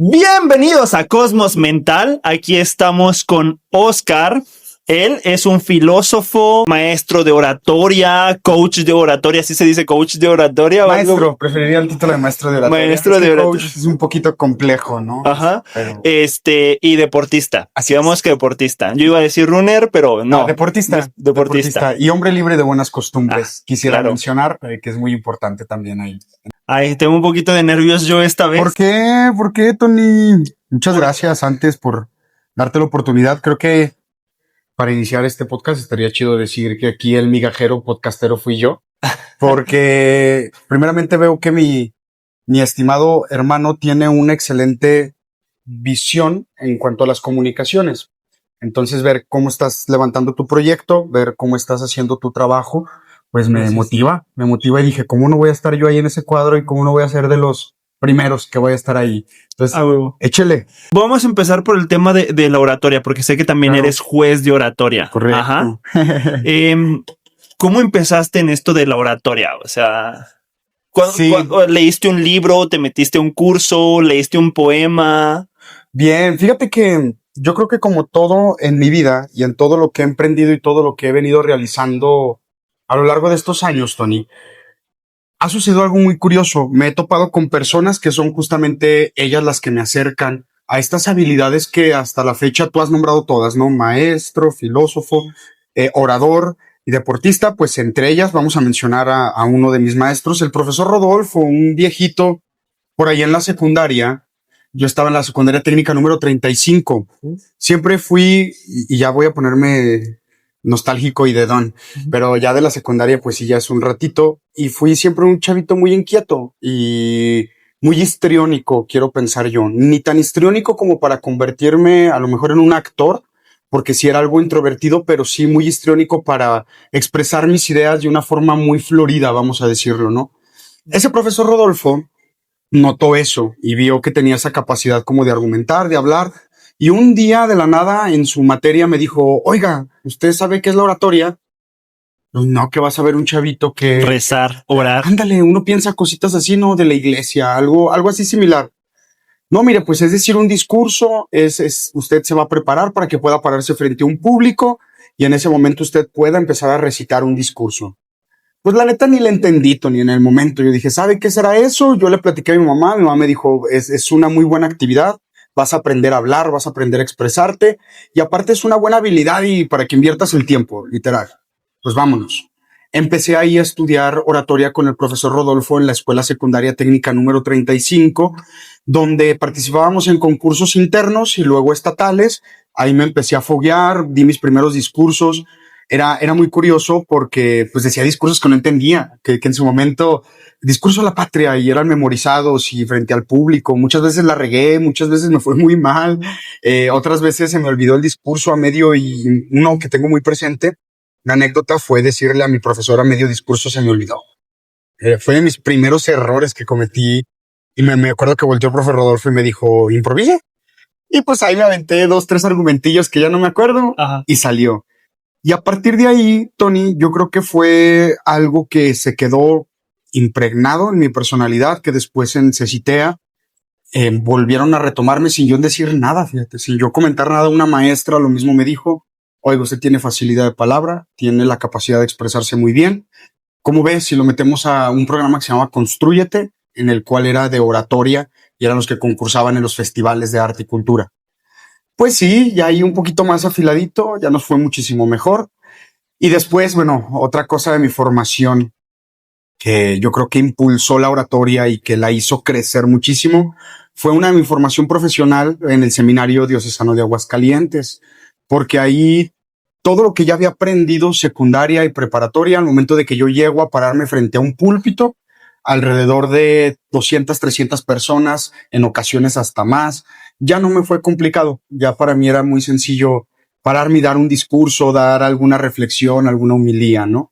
Bienvenidos a Cosmos Mental. Aquí estamos con Oscar. Él es un filósofo, maestro de oratoria, coach de oratoria. ¿Así se dice coach de oratoria? Maestro, preferiría el título de maestro de oratoria. Maestro de oratoria. Coach es un poquito complejo, ¿no? Ajá. Pero... y deportista. Así vamos que deportista. Yo iba a decir runner, pero no. Deportista. Y hombre libre de buenas costumbres. Quisiera mencionar que es muy importante también ahí. Ay, tengo un poquito de nervios yo esta vez. ¿Por qué? ¿Por qué, Tony? Muchas gracias antes por darte la oportunidad. Creo que para iniciar este podcast estaría chido decir que aquí el migajero podcastero fui yo. Porque primeramente veo que mi estimado hermano tiene una excelente visión en cuanto a las comunicaciones. Entonces, ver cómo estás levantando tu proyecto, ver cómo estás haciendo tu trabajo, pues me motiva y dije, ¿cómo no voy a estar yo ahí en ese cuadro y cómo no voy a ser de los primeros que voy a estar ahí? Entonces, échele. Vamos a empezar por el tema de la oratoria, porque sé que también eres juez de oratoria. Correcto. Ajá. ¿Cómo empezaste en esto de la oratoria? O sea, ¿cuándo leíste un libro, te metiste a un curso, leíste un poema? Bien, fíjate que yo creo que como todo en mi vida y en todo lo que he emprendido y todo lo que he venido realizando a lo largo de estos años, Tony, ha sucedido algo muy curioso. Me he topado con personas que son justamente ellas las que me acercan a estas habilidades que hasta la fecha tú has nombrado todas, ¿no? Maestro, filósofo, orador y deportista. Pues entre ellas vamos a mencionar a uno de mis maestros, el profesor Rodolfo, un viejito por ahí en la secundaria. Yo estaba en la secundaria técnica número 35. Siempre fui, y ya voy a ponerme nostálgico y dedón, pero ya de la secundaria pues sí ya es un ratito, y fui siempre un chavito muy inquieto y muy histriónico, quiero pensar yo, ni tan histriónico como para convertirme a lo mejor en un actor, porque sí era algo introvertido, pero sí muy histriónico para expresar mis ideas de una forma muy florida, vamos a decirlo, ¿no? Ese profesor Rodolfo notó eso y vio que tenía esa capacidad como de argumentar, de hablar. Y un día de la nada en su materia me dijo, oiga, ¿usted sabe qué es la oratoria? No, que vas a ver un chavito que... Rezar, orar. Ándale, uno piensa cositas así, ¿no? De la iglesia, algo así similar. No, mire, pues es decir, un discurso, usted se va a preparar para que pueda pararse frente a un público y en ese momento usted pueda empezar a recitar un discurso. Pues la neta ni le entendí, ni en el momento. Yo dije, ¿sabe qué será eso? Yo le platiqué a mi mamá me dijo, es una muy buena actividad, vas a aprender a hablar, vas a aprender a expresarte, y aparte es una buena habilidad y para que inviertas el tiempo, literal. Pues vámonos. Empecé ahí a estudiar oratoria con el profesor Rodolfo en la escuela secundaria técnica número 35, donde participábamos en concursos internos y luego estatales. Ahí me empecé a foguear, di mis primeros discursos. Era muy curioso porque pues decía discursos que no entendía, que en su momento, discurso a la patria, y eran memorizados y frente al público. Muchas veces la regué, muchas veces me fue muy mal, otras veces se me olvidó el discurso a medio, y uno que tengo muy presente, una anécdota, fue decirle a mi profesora a medio discurso se me olvidó. Fue de mis primeros errores que cometí, y me acuerdo que volteó el profe Rodolfo y me dijo, improvise. Y pues ahí me aventé 2, 3 argumentillos que ya no me acuerdo. Ajá. Y salió. Y a partir de ahí, Tony, yo creo que fue algo que se quedó impregnado en mi personalidad, que después en Cecitea volvieron a retomarme sin yo decir nada, fíjate, sin yo comentar nada. Una maestra lo mismo me dijo, oiga, usted tiene facilidad de palabra, tiene la capacidad de expresarse muy bien. ¿Cómo ves si lo metemos a un programa que se llama Constrúyete, en el cual era de oratoria y eran los que concursaban en los festivales de arte y cultura? Pues sí, ya ahí un poquito más afiladito, ya nos fue muchísimo mejor. Y después, bueno, otra cosa de mi formación que yo creo que impulsó la oratoria y que la hizo crecer muchísimo fue una de mi formación profesional en el Seminario Diocesano de Aguascalientes, porque ahí todo lo que ya había aprendido secundaria y preparatoria, al momento de que yo llego a pararme frente a un púlpito, alrededor de 200, 300 personas, en ocasiones hasta más, ya no me fue complicado. Ya para mí era muy sencillo pararme y dar un discurso, dar alguna reflexión, alguna homilía, ¿no?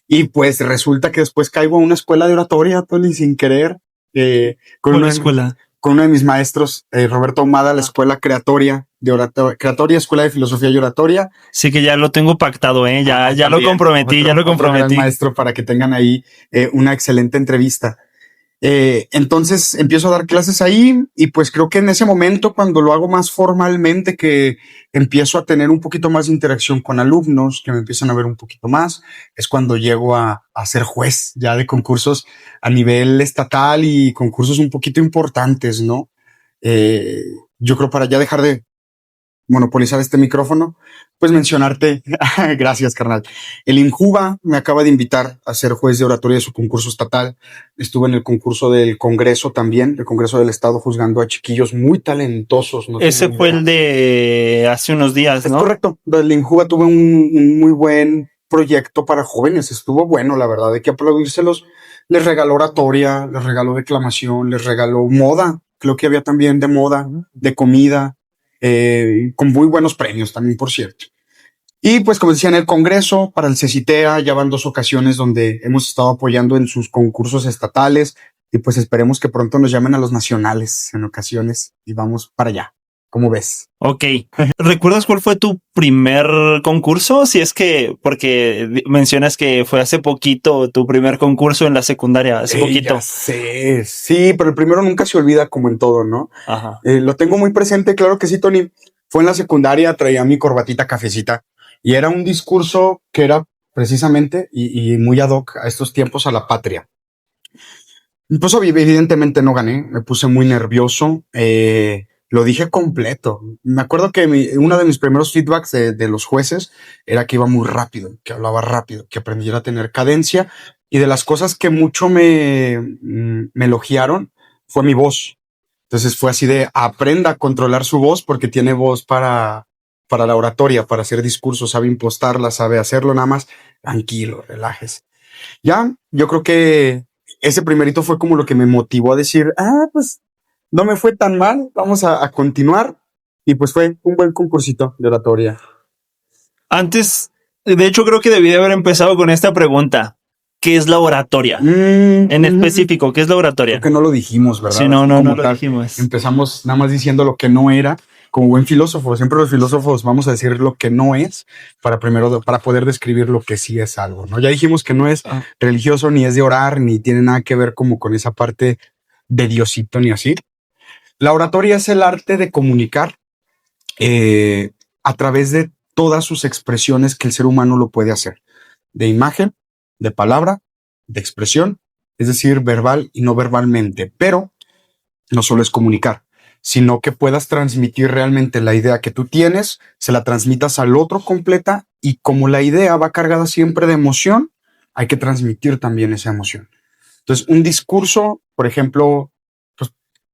Y pues resulta que después caigo a una escuela de oratoria, Tony, sin querer. ¿Cuál escuela? Con uno de mis maestros, Roberto Ahumada, la escuela Creatoria de oratoria, Escuela de Filosofía y Oratoria. Sí, que ya lo tengo pactado, ya también, lo comprometí. Maestro, para que tengan ahí una excelente entrevista. Entonces empiezo a dar clases ahí y pues creo que en ese momento, cuando lo hago más formalmente, que empiezo a tener un poquito más de interacción con alumnos, que me empiezan a ver un poquito más, es cuando llego a ser juez ya de concursos a nivel estatal y concursos un poquito importantes, ¿no? Eh, yo creo para ya dejar de monopolizar este micrófono, pues mencionarte, gracias carnal, el Injuva me acaba de invitar a ser juez de oratoria de su concurso estatal. Estuve en el concurso del Congreso también, el Congreso del Estado, juzgando a chiquillos muy talentosos. No Ese tienen fue idea. el de hace unos días, Es ¿no? correcto, del Injuva tuve un muy buen proyecto para jóvenes, estuvo bueno, la verdad, hay que aplaudírselos. Les regaló oratoria, les regaló declamación, les regaló moda, creo que había también de moda, de comida, con muy buenos premios también, por cierto. Y pues como decía, en el Congreso, para el CECITEA, ya van 2 ocasiones donde hemos estado apoyando en sus concursos estatales y pues esperemos que pronto nos llamen a los nacionales en ocasiones y vamos para allá. ¿Cómo ves? Ok. ¿Recuerdas cuál fue tu primer concurso? Si es que, porque mencionas que fue hace poquito tu primer concurso en la secundaria, hace poquito. Ya sé, sí, pero el primero nunca se olvida como en todo, ¿no? Ajá. Lo tengo muy presente, claro que sí, Tony. Fue en la secundaria, traía mi corbatita cafecita y era un discurso que era precisamente y muy ad hoc a estos tiempos a la patria. Pues evidentemente no gané, me puse muy nervioso, lo dije completo. Me acuerdo que uno de mis primeros feedbacks de los jueces era que iba muy rápido, que hablaba rápido, que aprendiera a tener cadencia, y de las cosas que mucho me elogiaron fue mi voz. Entonces fue así de aprenda a controlar su voz porque tiene voz para la oratoria, para hacer discursos, sabe impostarla, sabe hacerlo, nada más tranquilo, relájese. Ya, yo creo que ese primerito fue como lo que me motivó a decir, pues no me fue tan mal, vamos a continuar. Y pues fue un buen concursito de oratoria. Antes, de hecho, creo que debí de haber empezado con esta pregunta. ¿Qué es la oratoria? En específico, ¿qué es la oratoria? Creo que no lo dijimos, ¿verdad? Sí, no Así lo como tal, dijimos. empezamos nada más diciendo lo que no era. Como buen filósofo, siempre los filósofos vamos a decir lo que no es para poder describir lo que sí es algo, ¿no? Ya dijimos que no es religioso, ni es de orar, ni tiene nada que ver como con esa parte de Diosito, ni así. La oratoria es el arte de comunicar a través de todas sus expresiones que el ser humano lo puede hacer. De imagen, de palabra, de expresión, es decir, verbal y no verbalmente. Pero no solo es comunicar, sino que puedas transmitir realmente la idea que tú tienes, se la transmitas al otro completa, y como la idea va cargada siempre de emoción, hay que transmitir también esa emoción. Entonces, un discurso, por ejemplo, pues,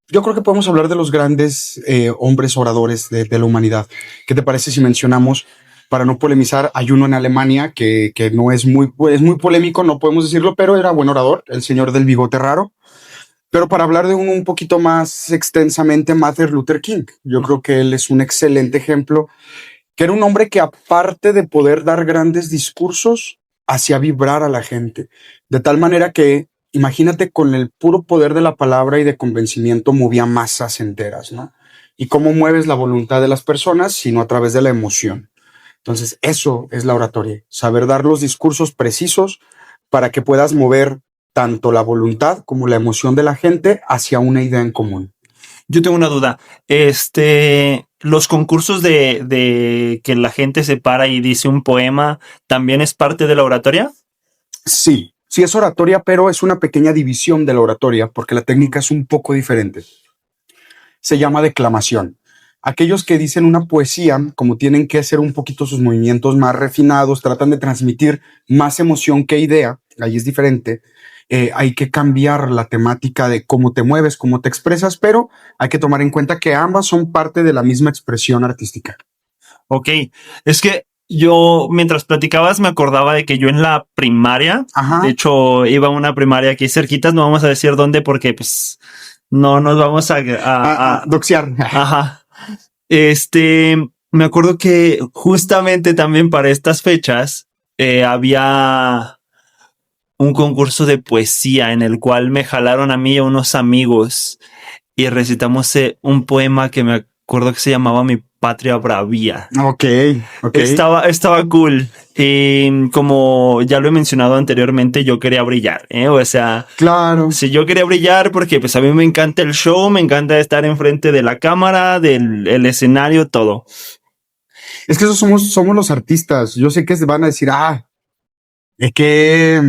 yo creo que podemos hablar de los grandes hombres oradores de la humanidad. ¿Qué te parece si mencionamos, para no polemizar, hay uno en Alemania que no es muy polémico, no podemos decirlo, pero era buen orador, el señor del bigote raro? Pero para hablar de uno un poquito más extensamente, Martin Luther King. Yo creo que él es un excelente ejemplo, que era un hombre que, aparte de poder dar grandes discursos, hacía vibrar a la gente. De tal manera que, imagínate, con el puro poder de la palabra y de convencimiento movía masas enteras, ¿no? ¿Y cómo mueves la voluntad de las personas? Sino a través de la emoción. Entonces, eso es la oratoria, saber dar los discursos precisos para que puedas mover tanto la voluntad como la emoción de la gente hacia una idea en común. Yo tengo una duda. Los concursos de que la gente se para y dice un poema, ¿también es parte de la oratoria? Sí, sí es oratoria, pero es una pequeña división de la oratoria porque la técnica es un poco diferente. Se llama declamación. Aquellos que dicen una poesía, como tienen que hacer un poquito sus movimientos más refinados, tratan de transmitir más emoción que idea, ahí es diferente. Hay que cambiar la temática de cómo te mueves, cómo te expresas, pero hay que tomar en cuenta que ambas son parte de la misma expresión artística. Ok, es que yo mientras platicabas me acordaba de que yo en la primaria, Ajá. de hecho iba a una primaria aquí cerquitas, no vamos a decir dónde porque pues no nos vamos a doxear. Ajá. Me acuerdo que justamente también para estas fechas había un concurso de poesía en el cual me jalaron a mí y a unos amigos y recitamos un poema que me acuerdo que se llamaba Patria Bravía. Ok. Estaba cool. Como ya lo he mencionado anteriormente, yo quería brillar, ¿eh? O sea, Claro. si yo quería brillar porque pues a mí me encanta el show, me encanta estar enfrente de la cámara, del escenario, todo. Es que esos somos los artistas. Yo sé que se van a decir, qué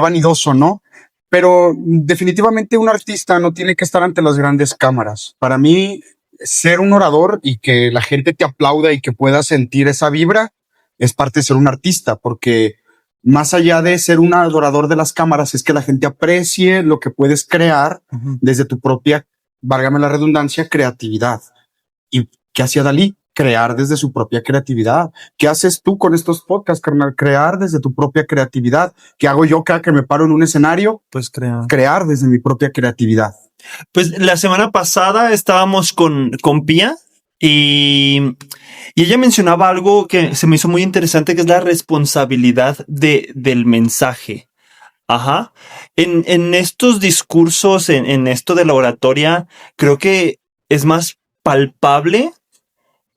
vanidoso, ¿no? Pero definitivamente un artista no tiene que estar ante las grandes cámaras. Para mí, ser un orador y que la gente te aplauda y que puedas sentir esa vibra es parte de ser un artista, porque más allá de ser un adorador de las cámaras, es que la gente aprecie lo que puedes crear desde tu propia, válgame la redundancia, creatividad. ¿Y qué hacía Dalí? Crear desde su propia creatividad. ¿Qué haces tú con estos podcasts, carnal? Crear desde tu propia creatividad. ¿Qué hago yo cada que me paro en un escenario? Pues crear. Crear desde mi propia creatividad. Pues la semana pasada estábamos con Pía y ella mencionaba algo que se me hizo muy interesante, que es la responsabilidad del mensaje. Ajá. En estos discursos, en esto de la oratoria, creo que es más palpable.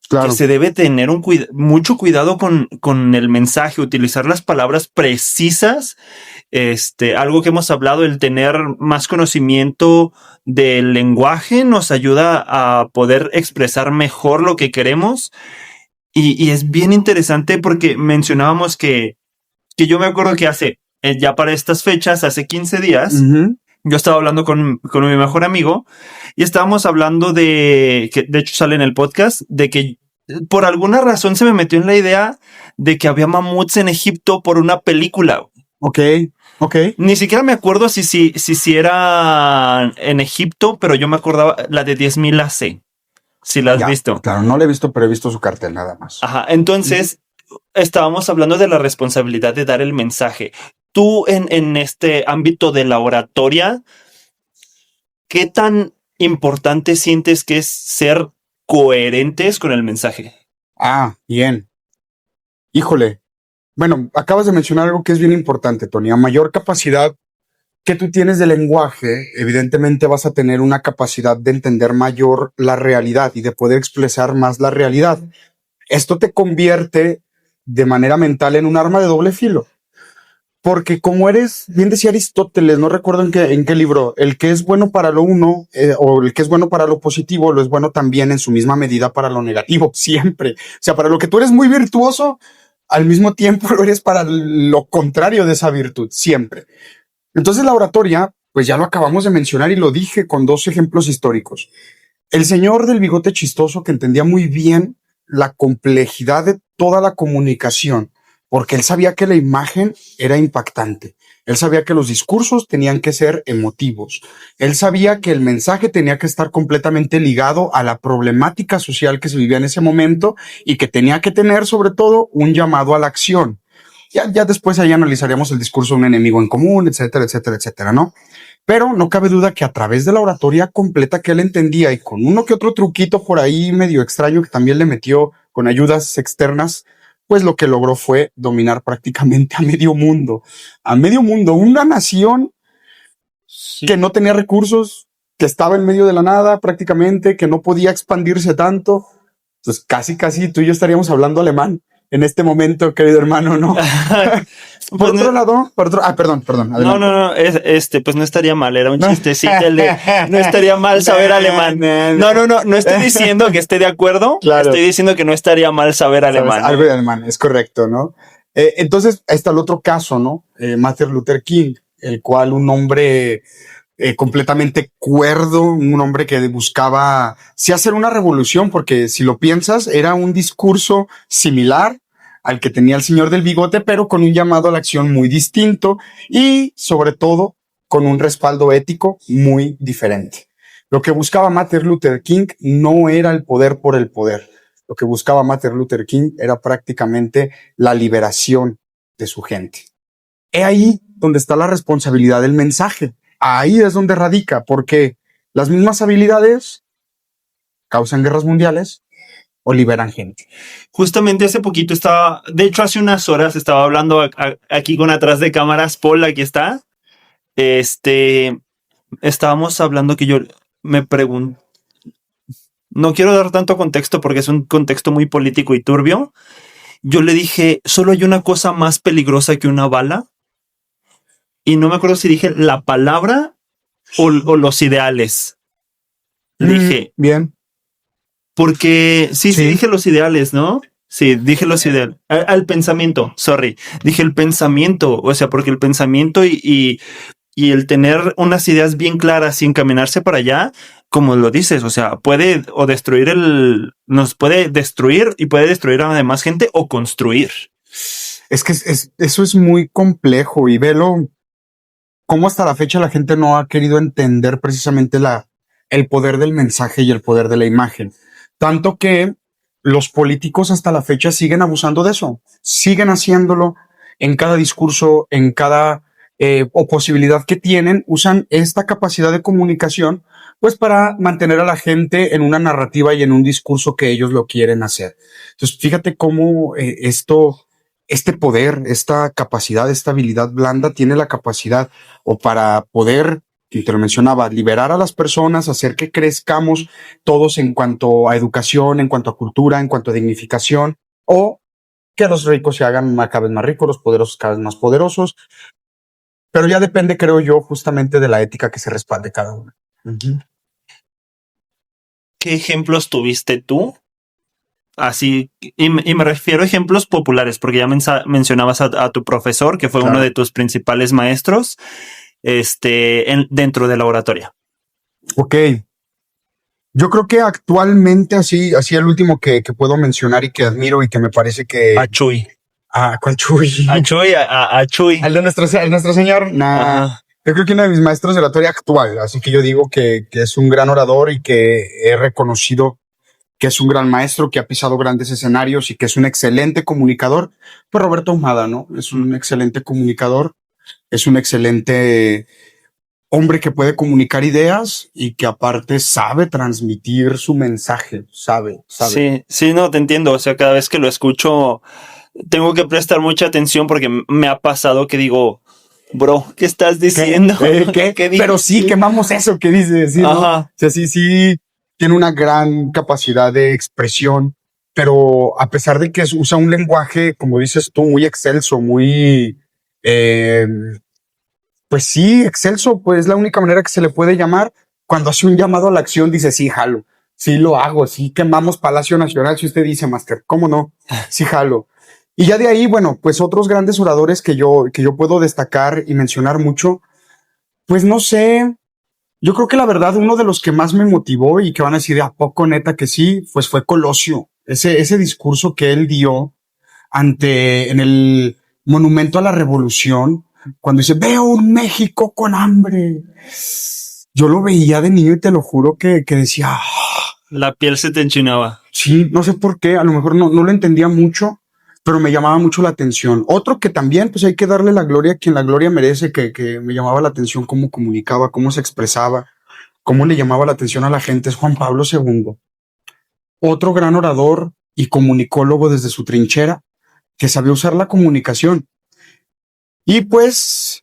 Claro. Que se debe tener mucho cuidado con el mensaje, utilizar las palabras precisas. Algo que hemos hablado, el tener más conocimiento del lenguaje nos ayuda a poder expresar mejor lo que queremos. Y es bien interesante porque mencionábamos que yo me acuerdo que ya para estas fechas, hace 15 días, yo estaba hablando con mi mejor amigo y estábamos hablando que de hecho sale en el podcast, de que por alguna razón se me metió en la idea de que había mamuts en Egipto por una película. Ok. Ni siquiera me acuerdo si era en Egipto, pero yo me acordaba la de 10.000 AC. Si la has visto. Claro, no la he visto, pero he visto su cartel nada más. Ajá, entonces estábamos hablando de la responsabilidad de dar el mensaje. Tú en este ámbito de la oratoria, ¿qué tan importante sientes que es ser coherentes con el mensaje? Bien. Híjole. Bueno, acabas de mencionar algo que es bien importante, Tony. A mayor capacidad que tú tienes de lenguaje, evidentemente vas a tener una capacidad de entender mayor la realidad y de poder expresar más la realidad. Esto te convierte de manera mental en un arma de doble filo. Porque como bien decía Aristóteles, no recuerdo en qué libro, el que es bueno para lo uno o el que es bueno para lo positivo, lo es bueno también en su misma medida para lo negativo, siempre. O sea, para lo que tú eres muy virtuoso, al mismo tiempo lo eres para lo contrario de esa virtud, siempre. Entonces la oratoria, pues ya lo acabamos de mencionar y lo dije con 2 ejemplos históricos. El señor del bigote chistoso, que entendía muy bien la complejidad de toda la comunicación, porque él sabía que la imagen era impactante. Él sabía que los discursos tenían que ser emotivos. Él sabía que el mensaje tenía que estar completamente ligado a la problemática social que se vivía en ese momento y que tenía que tener, sobre todo, un llamado a la acción. Ya después ahí analizaríamos el discurso de un enemigo en común, etcétera, etcétera, etcétera, ¿no? Pero no cabe duda que a través de la oratoria completa que él entendía y con uno que otro truquito por ahí medio extraño que también le metió con ayudas externas, pues lo que logró fue dominar prácticamente a medio mundo. A medio mundo, una nación que no tenía recursos, que estaba en medio de la nada prácticamente, que no podía expandirse tanto. Entonces casi tú y yo estaríamos hablando alemán en este momento, querido hermano, ¿no? Por otro lado, perdón. Adelante. No, pues no estaría mal, era un chistecito no estaría mal saber alemán. No estoy diciendo que esté de acuerdo, claro. Estoy diciendo que no estaría mal saber alemán. Algo de alemán, es correcto, ¿no? Entonces, ahí está el otro caso, ¿no? Martin Luther King, el cual un hombre completamente cuerdo, un hombre que buscaba sí hacer una revolución, porque si lo piensas, era un discurso similar al que tenía el señor del bigote, pero con un llamado a la acción muy distinto y, sobre todo, con un respaldo ético muy diferente. Lo que buscaba Martin Luther King no era el poder por el poder. Lo que buscaba Martin Luther King era prácticamente la liberación de su gente. He ahí donde está la responsabilidad del mensaje. Ahí es donde radica, porque las mismas habilidades causan guerras mundiales o liberan gente. Justamente hace poquito de hecho hace unas horas estaba hablando aquí con atrás de cámaras, Paul, aquí está. Estábamos hablando que yo me pregunto, No quiero dar tanto contexto porque es un contexto muy político y turbio. Yo le dije, solo hay una cosa más peligrosa que una bala. Y no me acuerdo si dije la palabra o los ideales. Le dije, bien. porque sí Sí. dije los ideales, ¿no? Sí, dije los ideales. Al pensamiento, sorry. Dije el pensamiento, o sea, porque el pensamiento y el tener unas ideas bien claras y encaminarse para allá, como lo dices, o sea, puede o destruir nos puede destruir y puede destruir a demás gente o construir. Es que eso es muy complejo y velo cómo hasta la fecha la gente no ha querido entender precisamente el poder del mensaje y el poder de la imagen. Tanto que los políticos hasta la fecha siguen abusando de eso, siguen haciéndolo en cada discurso, en cada o posibilidad que tienen, usan esta capacidad de comunicación pues para mantener a la gente en una narrativa y en un discurso que ellos lo quieren hacer. Entonces, fíjate cómo este poder, esta capacidad, esta habilidad blanda tiene la capacidad o para poder, que te lo mencionaba, liberar a las personas, hacer que crezcamos todos en cuanto a educación, en cuanto a cultura, en cuanto a dignificación, o que los ricos se hagan cada vez más ricos, los poderosos cada vez más poderosos. Pero ya depende, creo yo, justamente de la ética que se respalde cada uno. Uh-huh. ¿Qué ejemplos tuviste tú? Así, y me refiero a ejemplos populares, porque ya mencionabas a tu profesor, que fue uno de tus principales maestros, dentro de la oratoria. Ok. Yo creo que actualmente así el último que puedo mencionar y que admiro y que me parece que... A Chuy. ¿Cuál Chuy? A Chuy, a Chuy. ¿El de nuestro señor? Nah. Yo creo que uno de mis maestros de oratoria actual, así que yo digo que es un gran orador y que he reconocido que es un gran maestro, que ha pisado grandes escenarios y que es un excelente comunicador, pues Roberto Ahumada, ¿no? Es un excelente comunicador, es un excelente hombre que puede comunicar ideas y que aparte sabe transmitir su mensaje, sabe. Sí, no, te entiendo. O sea, cada vez que lo escucho, tengo que prestar mucha atención porque me ha pasado que digo, bro, ¿qué estás diciendo? ¿Qué? Pero sí, quemamos eso que dices, ¿sí, no? Ajá. O sea, sí, tiene una gran capacidad de expresión, pero a pesar de que usa un lenguaje, como dices tú, muy excelso, muy... pues sí, excelso, pues es la única manera que se le puede llamar. Cuando hace un llamado a la acción, dice, sí, jalo, sí lo hago, sí quemamos Palacio Nacional, si usted dice, Master, ¿cómo no? Sí, jalo. Y ya de ahí, bueno, pues otros grandes oradores que yo puedo destacar y mencionar mucho, pues no sé, yo creo que la verdad uno de los que más me motivó y que van a decir, ¿a poco neta que sí? Pues fue Colosio, ese discurso que él dio en el Monumento a la Revolución, cuando dice, veo un México con hambre. Yo lo veía de niño y te lo juro que decía... La piel se te enchinaba. Sí, no sé por qué, a lo mejor no lo entendía mucho, pero me llamaba mucho la atención. Otro que también, pues hay que darle la gloria a quien la gloria merece, que me llamaba la atención cómo comunicaba, cómo se expresaba, cómo le llamaba la atención a la gente, es Juan Pablo II. Otro gran orador y comunicólogo desde su trinchera, que sabía usar la comunicación. Y pues,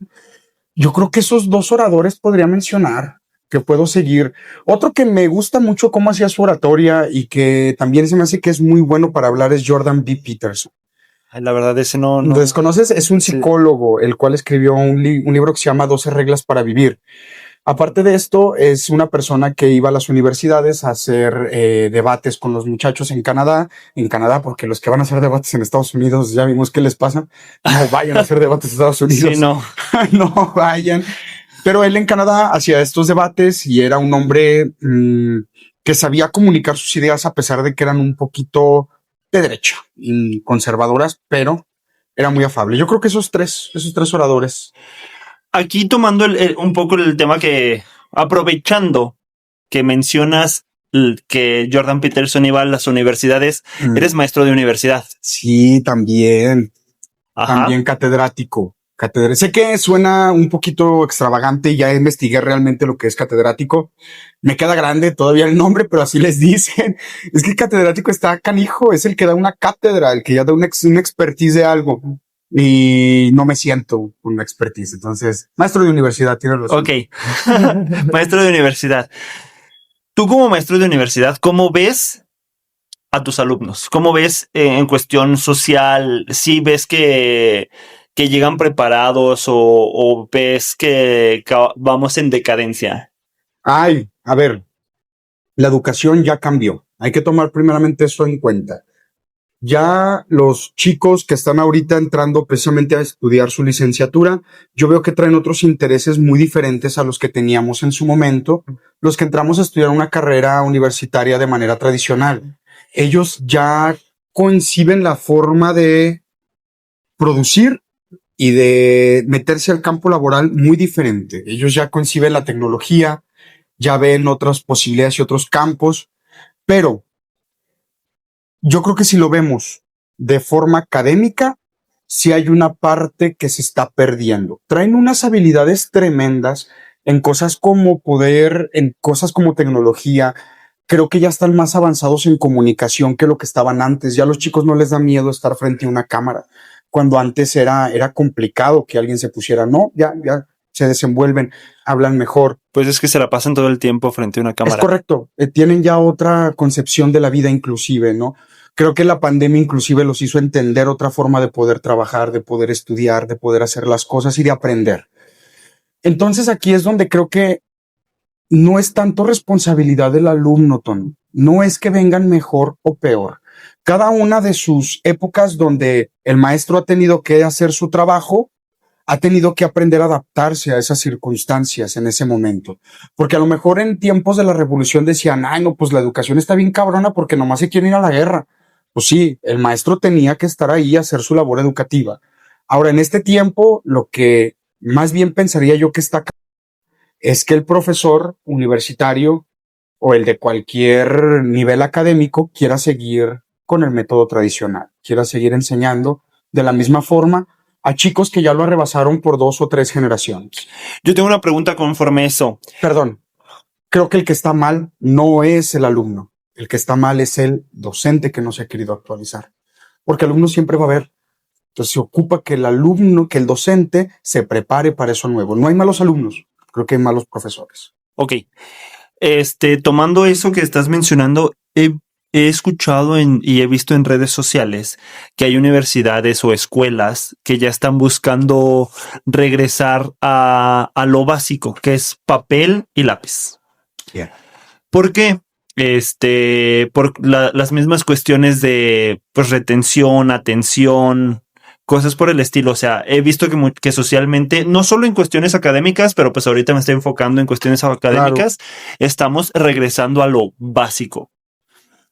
yo creo que esos dos oradores podría mencionar, que puedo seguir. Otro que me gusta mucho cómo hacía su oratoria y que también se me hace que es muy bueno para hablar es Jordan B. Peterson. La verdad, ese no. ¿Lo desconoces? Es un psicólogo, el cual escribió un libro que se llama 12 reglas para vivir. Aparte de esto, es una persona que iba a las universidades a hacer debates con los muchachos en Canadá, porque los que van a hacer debates en Estados Unidos ya vimos qué les pasa. No vayan a hacer debates en Estados Unidos. Sí, no. No vayan. Pero él en Canadá hacía estos debates y era un hombre que sabía comunicar sus ideas a pesar de que eran un poquito de derecha y conservadoras, pero era muy afable. Yo creo que esos tres oradores. Aquí tomando un poco el tema que, aprovechando que mencionas que Jordan Peterson iba a las universidades, eres maestro de universidad. Sí, también. Ajá. También catedrático. Sé que suena un poquito extravagante y ya investigué realmente lo que es catedrático. Me queda grande todavía el nombre, pero así les dicen. Es que el catedrático está canijo, es el que da una cátedra, el que ya da una expertise de algo. Y no me siento una expertise. Entonces, maestro de universidad, tiene razón. Ok. Maestro de universidad. Tú como maestro de universidad, ¿cómo ves a tus alumnos? ¿Cómo ves en cuestión social? ¿Sí ves que llegan preparados o ves que vamos en decadencia? Ay, a ver, la educación ya cambió. Hay que tomar primeramente eso en cuenta. Ya los chicos que están ahorita entrando precisamente a estudiar su licenciatura, yo veo que traen otros intereses muy diferentes a los que teníamos en su momento, los que entramos a estudiar una carrera universitaria de manera tradicional. Ellos ya conciben la forma de producir y de meterse al campo laboral muy diferente. Ellos ya conciben la tecnología, ya ven otras posibilidades y otros campos, pero yo creo que si lo vemos de forma académica, sí hay una parte que se está perdiendo. Traen unas habilidades tremendas en cosas como poder, en cosas como tecnología. Creo que ya están más avanzados en comunicación que lo que estaban antes. Ya a los chicos no les da miedo estar frente a una cámara, cuando antes era complicado que alguien se pusiera. No, ya se desenvuelven, hablan mejor. Pues es que se la pasan todo el tiempo frente a una Es cámara. correcto, tienen ya otra concepción de la vida inclusive, ¿no? Creo que la pandemia inclusive los hizo entender otra forma de poder trabajar, de poder estudiar, de poder hacer las cosas y de aprender. Entonces aquí es donde creo que no es tanto responsabilidad del alumno, Tony. No es que vengan mejor o peor. Cada una de sus épocas donde el maestro ha tenido que hacer su trabajo, ha tenido que aprender a adaptarse a esas circunstancias en ese momento. Porque a lo mejor en tiempos de la revolución decían, ay, no, pues la educación está bien cabrona porque nomás se quieren ir a la guerra. Pues sí, el maestro tenía que estar ahí a hacer su labor educativa. Ahora, en este tiempo, lo que más bien pensaría yo que está es que el profesor universitario o el de cualquier nivel académico quiera seguir con el método tradicional, quiera seguir enseñando de la misma forma a chicos que ya lo rebasaron por 2 o 3 generaciones. Yo tengo una pregunta conforme a eso. Perdón, creo que el que está mal no es el alumno, el que está mal es el docente que no se ha querido actualizar, porque alumno siempre va a haber. Entonces se ocupa que el alumno, que el docente se prepare para eso nuevo. No hay malos alumnos, creo que hay malos profesores. Ok. Tomando eso que estás mencionando, he escuchado y he visto en redes sociales que hay universidades o escuelas que ya están buscando regresar a lo básico, que es papel y lápiz. Yeah. ¿Por qué? Por las mismas cuestiones de pues, retención, atención, cosas por el estilo. O sea, he visto que socialmente, no solo en cuestiones académicas, pero pues ahorita me estoy enfocando en cuestiones académicas, estamos regresando a lo básico.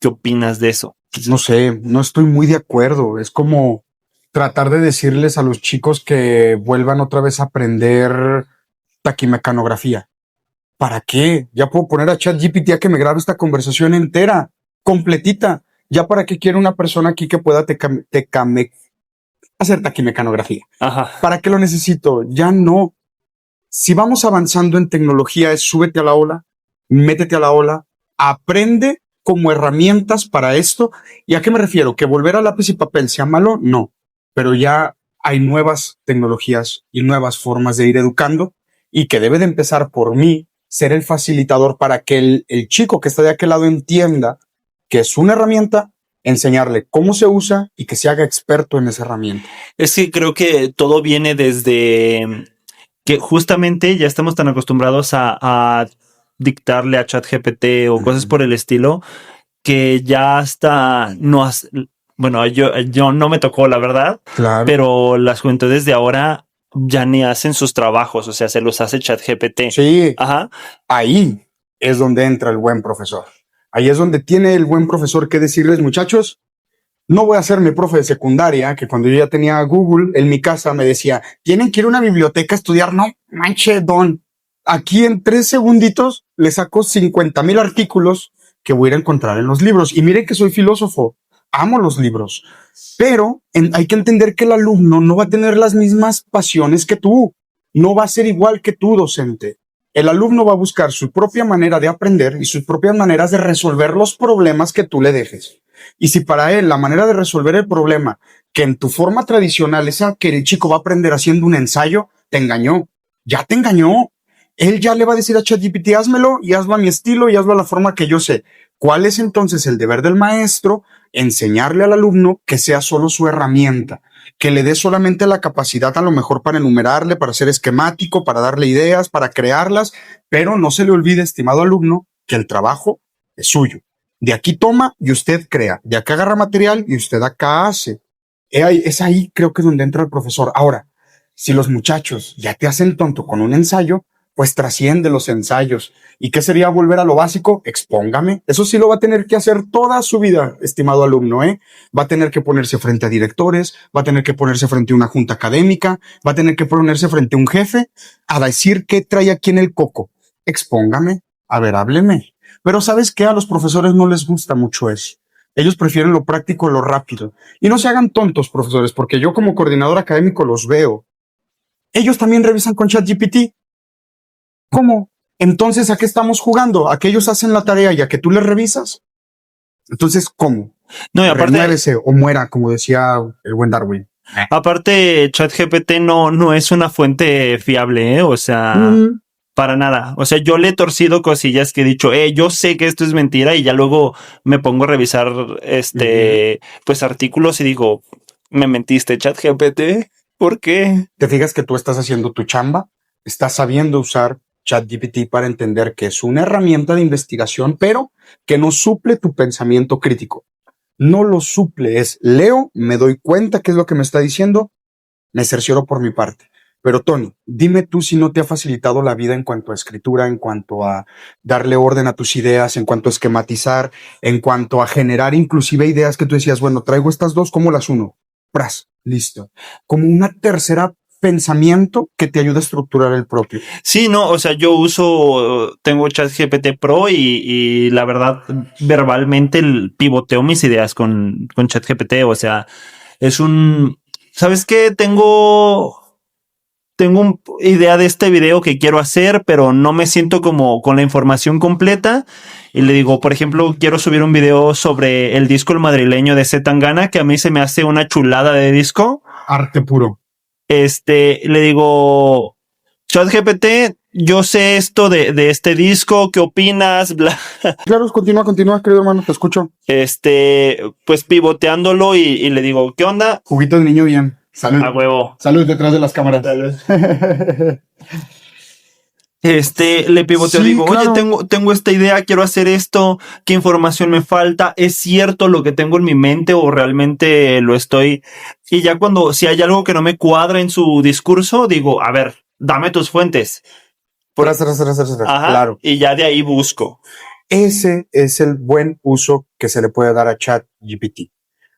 ¿Qué opinas de eso? No sé, no estoy muy de acuerdo. Es como tratar de decirles a los chicos que vuelvan otra vez a aprender taquimecanografía. ¿Para qué? Ya puedo poner a ChatGPT a que me grabe esta conversación entera, completita. ¿Ya para qué quiero una persona aquí que pueda hacer taquimecanografía? Ajá. ¿Para qué lo necesito? Ya no. Si vamos avanzando en tecnología, es súbete a la ola, métete a la ola, aprende como herramientas para esto. ¿Y a qué me refiero? ¿Que volver a lápiz y papel sea malo? No. Pero ya hay nuevas tecnologías y nuevas formas de ir educando y que debe de empezar por mí, ser el facilitador para que el chico que está de aquel lado entienda que es una herramienta, enseñarle cómo se usa y que se haga experto en esa herramienta. Es que creo que todo viene desde que justamente ya estamos tan acostumbrados a dictarle a ChatGPT o cosas por el estilo que ya hasta no has, bueno, yo no me tocó la verdad, Claro. pero las juventudes de ahora ya ni hacen sus trabajos, o sea, se los hace ChatGPT. Sí. Ajá. Ahí es donde entra el buen profesor. Ahí es donde tiene el buen profesor que decirles, muchachos, no voy a ser mi profe de secundaria, que cuando yo ya tenía Google en mi casa me decía, tienen que ir a una biblioteca a estudiar. No, manche, don. Aquí en 3 segunditos le saco 50,000 artículos que voy a ir a encontrar en los libros. Y miren que soy filósofo, amo los libros. Pero hay que entender que el alumno no va a tener las mismas pasiones que tú. No va a ser igual que tú, docente. El alumno va a buscar su propia manera de aprender y sus propias maneras de resolver los problemas que tú le dejes. Y si para él la manera de resolver el problema, que en tu forma tradicional es que el chico va a aprender haciendo un ensayo, te engañó. Ya te engañó. Él ya le va a decir a ChatGPT, házmelo y hazlo a mi estilo y hazlo a la forma que yo sé. ¿Cuál es entonces el deber del maestro? Enseñarle al alumno que sea solo su herramienta, que le dé solamente la capacidad a lo mejor para enumerarle, para ser esquemático, para darle ideas, para crearlas, pero no se le olvide, estimado alumno, que el trabajo es suyo. De aquí toma y usted crea, de acá agarra material y usted acá hace. Es ahí creo que es donde entra el profesor. Ahora, si los muchachos ya te hacen tonto con un ensayo, pues trasciende los ensayos. ¿Y qué sería volver a lo básico? Expóngame. Eso sí lo va a tener que hacer toda su vida, estimado alumno, ¿eh? Va a tener que ponerse frente a directores, va a tener que ponerse frente a una junta académica, va a tener que ponerse frente a un jefe a decir qué trae aquí en el coco. Expóngame. A ver, hábleme. Pero ¿sabes qué? A los profesores no les gusta mucho eso. Ellos prefieren lo práctico, lo rápido. Y no se hagan tontos, profesores, porque yo como coordinador académico los veo. Ellos también revisan con ChatGPT. ¿Cómo? Entonces, ¿a qué estamos jugando? ¿A que ellos hacen la tarea y a que tú les revisas? Entonces, ¿cómo? No, y aparte, renuévese o muera, como decía el buen Darwin. Aparte, ChatGPT no es una fuente fiable, ¿eh? O sea, para nada. O sea, yo le he torcido cosillas que he dicho, yo sé que esto es mentira, y ya luego me pongo a revisar pues artículos y digo, ¿me mentiste, ChatGPT? ¿Por qué? ¿Te fijas que tú estás haciendo tu chamba? Estás sabiendo usar ChatGPT para entender que es una herramienta de investigación, pero que no suple tu pensamiento crítico. No lo suple, es leo, me doy cuenta qué es lo que me está diciendo, me cercioro por mi parte. Pero Tony, dime tú si no te ha facilitado la vida en cuanto a escritura, en cuanto a darle orden a tus ideas, en cuanto a esquematizar, en cuanto a generar inclusive ideas que tú decías, bueno, traigo estas dos, ¿cómo las uno? Pras, listo. Como una tercera pensamiento que te ayuda a estructurar el propio. Sí, no, o sea, tengo ChatGPT Pro y la verdad, verbalmente pivoteo mis ideas con ChatGPT, o sea, ¿sabes qué? Tengo una idea de este video que quiero hacer, pero no me siento como con la información completa. Y le digo, por ejemplo, quiero subir un video sobre el disco El Madrileño de C. Tangana, que a mí se me hace una chulada de disco. Arte puro. Le digo, ChatGPT, yo sé esto de este disco, ¿qué opinas? Bla. Claro, continúa, querido hermano, te escucho. Pues pivoteándolo y le digo, ¿qué onda? Juguito de niño bien. Salud. A huevo. Salud detrás de las cámaras. Salud. Le pivoteo, Sí, digo, claro. oye, tengo esta idea, quiero hacer esto, ¿qué información me falta? ¿Es cierto lo que tengo en mi mente o realmente lo estoy? Y ya si hay algo que no me cuadra en su discurso, digo, a ver, dame tus fuentes. Ajá, claro. Y ya de ahí busco. Ese es el buen uso que se le puede dar a ChatGPT.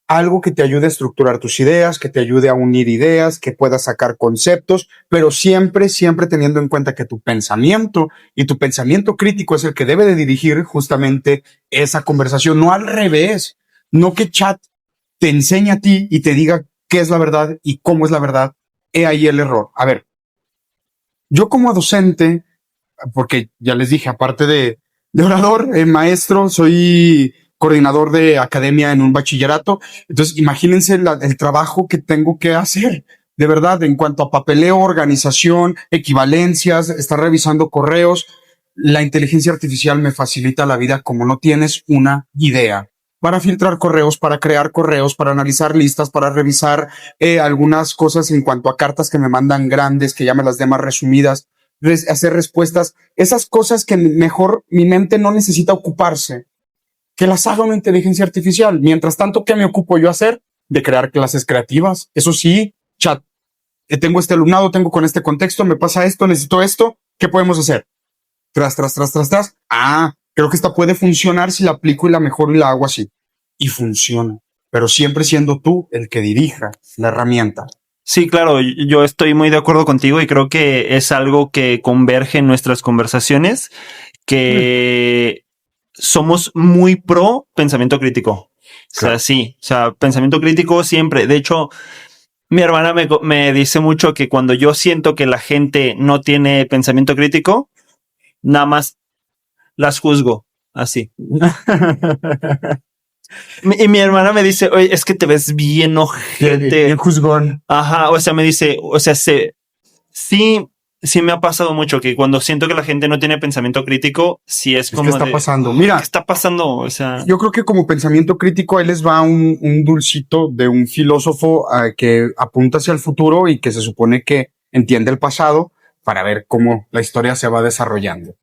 Algo que te ayude a estructurar tus ideas, que te ayude a unir ideas, que puedas sacar conceptos, pero siempre teniendo en cuenta que tu pensamiento y tu pensamiento crítico es el que debe de dirigir justamente esa conversación, no al revés. No que Chat te enseñe a ti y te diga qué es la verdad y cómo es la verdad. He ahí el error. A ver, yo como docente, porque ya les dije, aparte de orador, maestro, soy coordinador de academia en un bachillerato. Entonces, imagínense el trabajo que tengo que hacer, de verdad, en cuanto a papeleo, organización, equivalencias, estar revisando correos. La inteligencia artificial me facilita la vida como no tienes una idea. Para filtrar correos, para crear correos, para analizar listas, para revisar algunas cosas en cuanto a cartas que me mandan grandes, que ya me las dé más resumidas, hacer respuestas, esas cosas que mejor mi mente no necesita ocuparse, que las haga una inteligencia artificial. Mientras tanto, ¿qué me ocupo yo a hacer? De crear clases creativas. Eso sí, chat, tengo este alumnado, tengo con este contexto, me pasa esto, necesito esto, ¿qué podemos hacer? Tras. Creo que esta puede funcionar si la aplico y la mejoro y la hago así. Y funciona, pero siempre siendo tú el que dirija la herramienta. Sí, claro, yo estoy muy de acuerdo contigo y creo que es algo que converge en nuestras conversaciones, que somos muy pro pensamiento crítico. Claro. O sea, sí, o sea, pensamiento crítico siempre. De hecho, mi hermana me dice mucho que cuando yo siento que la gente no tiene pensamiento crítico, nada más las juzgo así. Y mi hermana me dice, oye, es que te ves bien ojete. Bien juzgón. Ajá, o sea, me dice, o sea, sí sí me ha pasado mucho que cuando siento que la gente no tiene pensamiento crítico, sí es como ¿Qué está de, pasando? Mira, ¿qué está pasando? O sea, yo creo que como pensamiento crítico ahí les va un dulcito de un filósofo que apunta hacia el futuro y que se supone que entiende el pasado para ver cómo la historia se va desarrollando.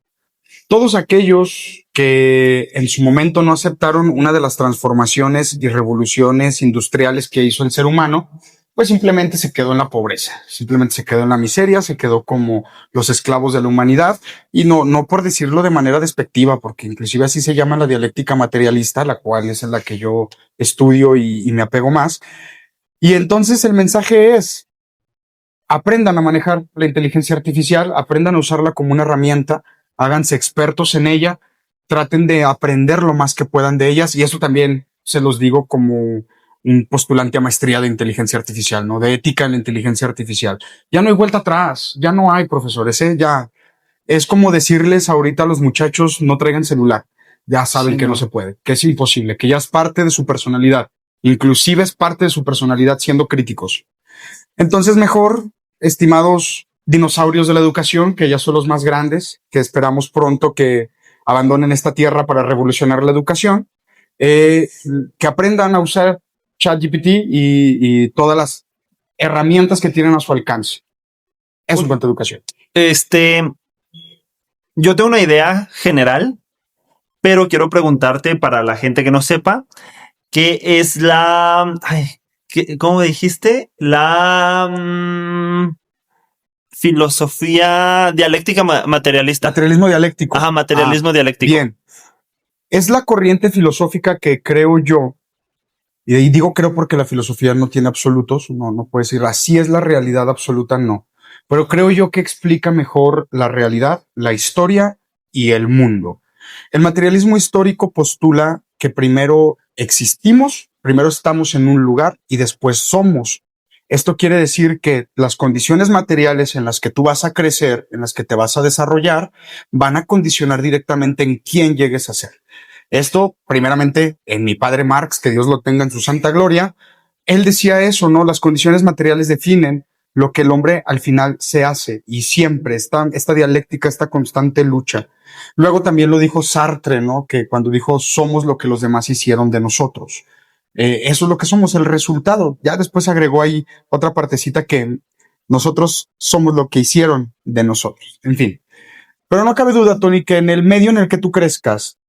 Todos aquellos que en su momento no aceptaron una de las transformaciones y revoluciones industriales que hizo el ser humano, pues simplemente se quedó en la pobreza, simplemente se quedó en la miseria, se quedó como los esclavos de la humanidad, y no por decirlo de manera despectiva, porque inclusive así se llama la dialéctica materialista, la cual es en la que yo estudio y me apego más. Y entonces el mensaje es: aprendan a manejar la inteligencia artificial, aprendan a usarla como una herramienta, háganse expertos en ella, traten de aprender lo más que puedan de ellas, y eso también se los digo como un postulante a maestría de inteligencia artificial, ¿no? De ética en la inteligencia artificial. Ya no hay vuelta atrás, ya no hay profesores, ya es como decirles ahorita a los muchachos: no traigan celular, ya saben sí, que no no. se puede, que es imposible, que ya es parte de su personalidad, inclusive es parte de su personalidad siendo críticos. Entonces, mejor, estimados dinosaurios de la educación, que ya son los más grandes, que esperamos pronto que abandonen esta tierra para revolucionar la educación, que aprendan a usar ChatGPT y todas las herramientas que tienen a su alcance. Eso en cuanto a educación. Este, yo tengo una idea general, pero quiero preguntarte para la gente que no sepa, ¿qué es la, ay, ¿cómo dijiste? La filosofía dialéctica materialista. Materialismo dialéctico. Ajá, materialismo dialéctico. Bien. Es la corriente filosófica que creo yo, y digo creo porque la filosofía no tiene absolutos, no puede decir así es la realidad absoluta, no. Pero creo yo que explica mejor la realidad, la historia y el mundo. El materialismo histórico postula que primero existimos, primero estamos en un lugar y después somos. Esto quiere decir que las condiciones materiales en las que tú vas a crecer, en las que te vas a desarrollar, van a condicionar directamente en quién llegues a ser. Esto, primeramente, en mi padre Marx, que Dios lo tenga en su santa gloria, él decía eso, ¿no? Las condiciones materiales definen lo que el hombre al final se hace, y siempre está esta dialéctica, esta constante lucha. Luego también lo dijo Sartre, ¿no? Que cuando dijo somos lo que los demás hicieron de nosotros. Eso es lo que somos, el resultado. Ya después agregó ahí otra partecita que nosotros somos lo que hicieron de nosotros. En fin. Pero no cabe duda, Tony, que en el medio en el que tú crezcas,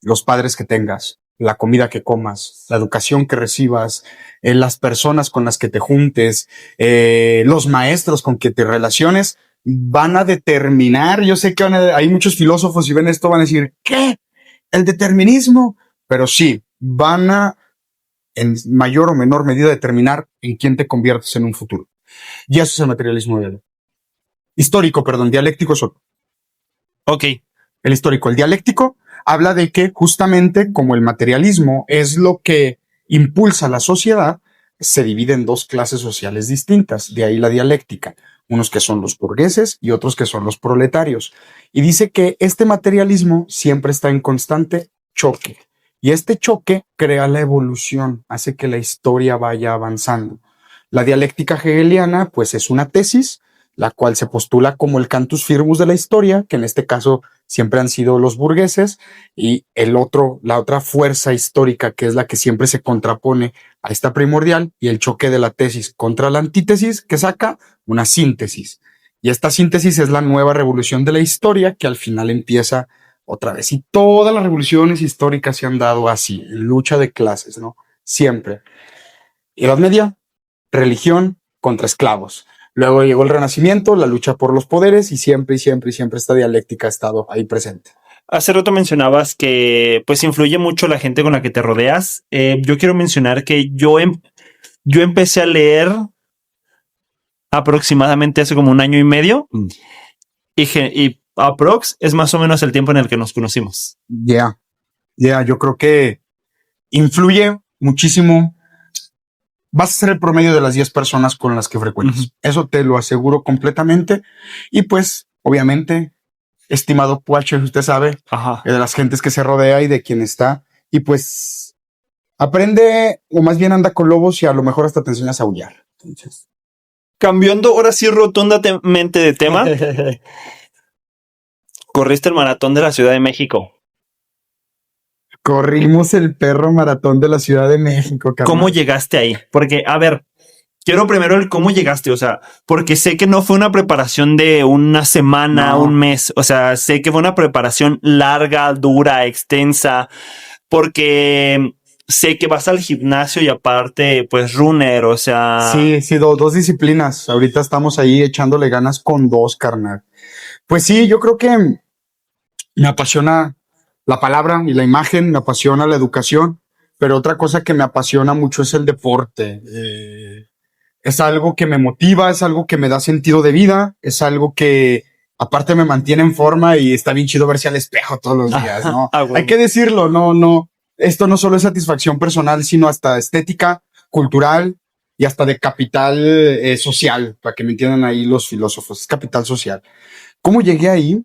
los padres que tengas, la comida que comas, la educación que recibas, las personas con las que te juntes, los maestros con que te relaciones, van a determinar. Yo sé que hay muchos filósofos, y ven esto, van a decir, ¿qué? ¿El determinismo? Pero sí, van a, en mayor o menor medida, determinar en quién te conviertes en un futuro. Y eso es el materialismo histórico, perdón, dialéctico es otro. Ok. El histórico, el dialéctico, habla de que justamente como el materialismo es lo que impulsa la sociedad, se divide en dos clases sociales distintas, de ahí la dialéctica, unos que son los burgueses y otros que son los proletarios. Y dice que este materialismo siempre está en constante choque, y este choque crea la evolución, hace que la historia vaya avanzando. La dialéctica hegeliana, pues, es una tesis, la cual se postula como el cantus firmus de la historia, que en este caso siempre han sido los burgueses, y la otra fuerza histórica, que es la que siempre se contrapone a esta primordial, y el choque de la tesis contra la antítesis, que saca una síntesis. Y esta síntesis es la nueva revolución de la historia, que al final empieza otra vez. Y todas las revoluciones históricas se han dado así, en lucha de clases, ¿no? Siempre. Edad Media, religión contra esclavos. Luego llegó el Renacimiento, la lucha por los poderes, y siempre esta dialéctica ha estado ahí presente. Hace rato mencionabas que pues influye mucho la gente con la que te rodeas. Yo quiero mencionar que yo empecé a leer aproximadamente hace como un año y medio, y aprox es más o menos el tiempo en el que nos conocimos. Yo creo que influye muchísimo. Vas a ser el promedio de las 10 personas con las que frecuentas. Eso te lo aseguro completamente. Y pues, obviamente, estimado Puache, usted sabe, de las gentes que se rodea y de quien está. Y pues, aprende, o más bien anda con lobos, y a lo mejor hasta te enseñas a aullar. Entonces, Cambiando ahora sí rotundamente de tema, corriste el maratón de la Ciudad de México. Corrimos el perro maratón de la Ciudad de México, carnal. ¿Cómo llegaste ahí? Porque, a ver, quiero primero el cómo llegaste, o sea, porque sé que no fue una preparación de una semana, No. un mes, o sea, sé que fue una preparación larga, dura, extensa, porque sé que vas al gimnasio y aparte, pues, runner, o sea... Sí, dos disciplinas. Ahorita estamos ahí echándole ganas con dos, carnal. Pues sí, yo creo que me apasiona la palabra y la imagen, me apasiona la educación, pero otra cosa que me apasiona mucho es el deporte. Es algo que me motiva, es algo que me da sentido de vida, es algo que aparte me mantiene en forma y está bien chido verse al espejo todos los días, ¿no? Ah, bueno. Hay que decirlo, no. Esto no solo es satisfacción personal, sino hasta estética, cultural y hasta de capital social, para que me entiendan ahí los filósofos, es capital social. ¿Cómo llegué ahí?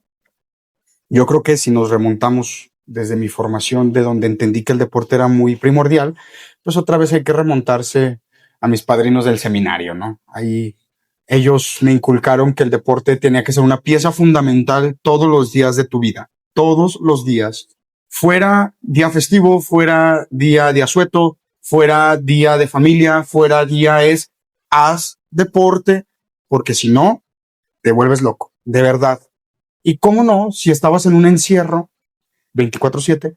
Yo creo que si nos remontamos desde mi formación, de donde entendí que el deporte era muy primordial, pues otra vez hay que remontarse a mis padrinos del seminario, ¿no? Ahí ellos me inculcaron que el deporte tenía que ser una pieza fundamental todos los días de tu vida, todos los días. Fuera día festivo, fuera día de asueto, fuera día de familia, fuera día haz deporte, porque si no, te vuelves loco, de verdad. Y cómo no, si estabas en un encierro 24/7,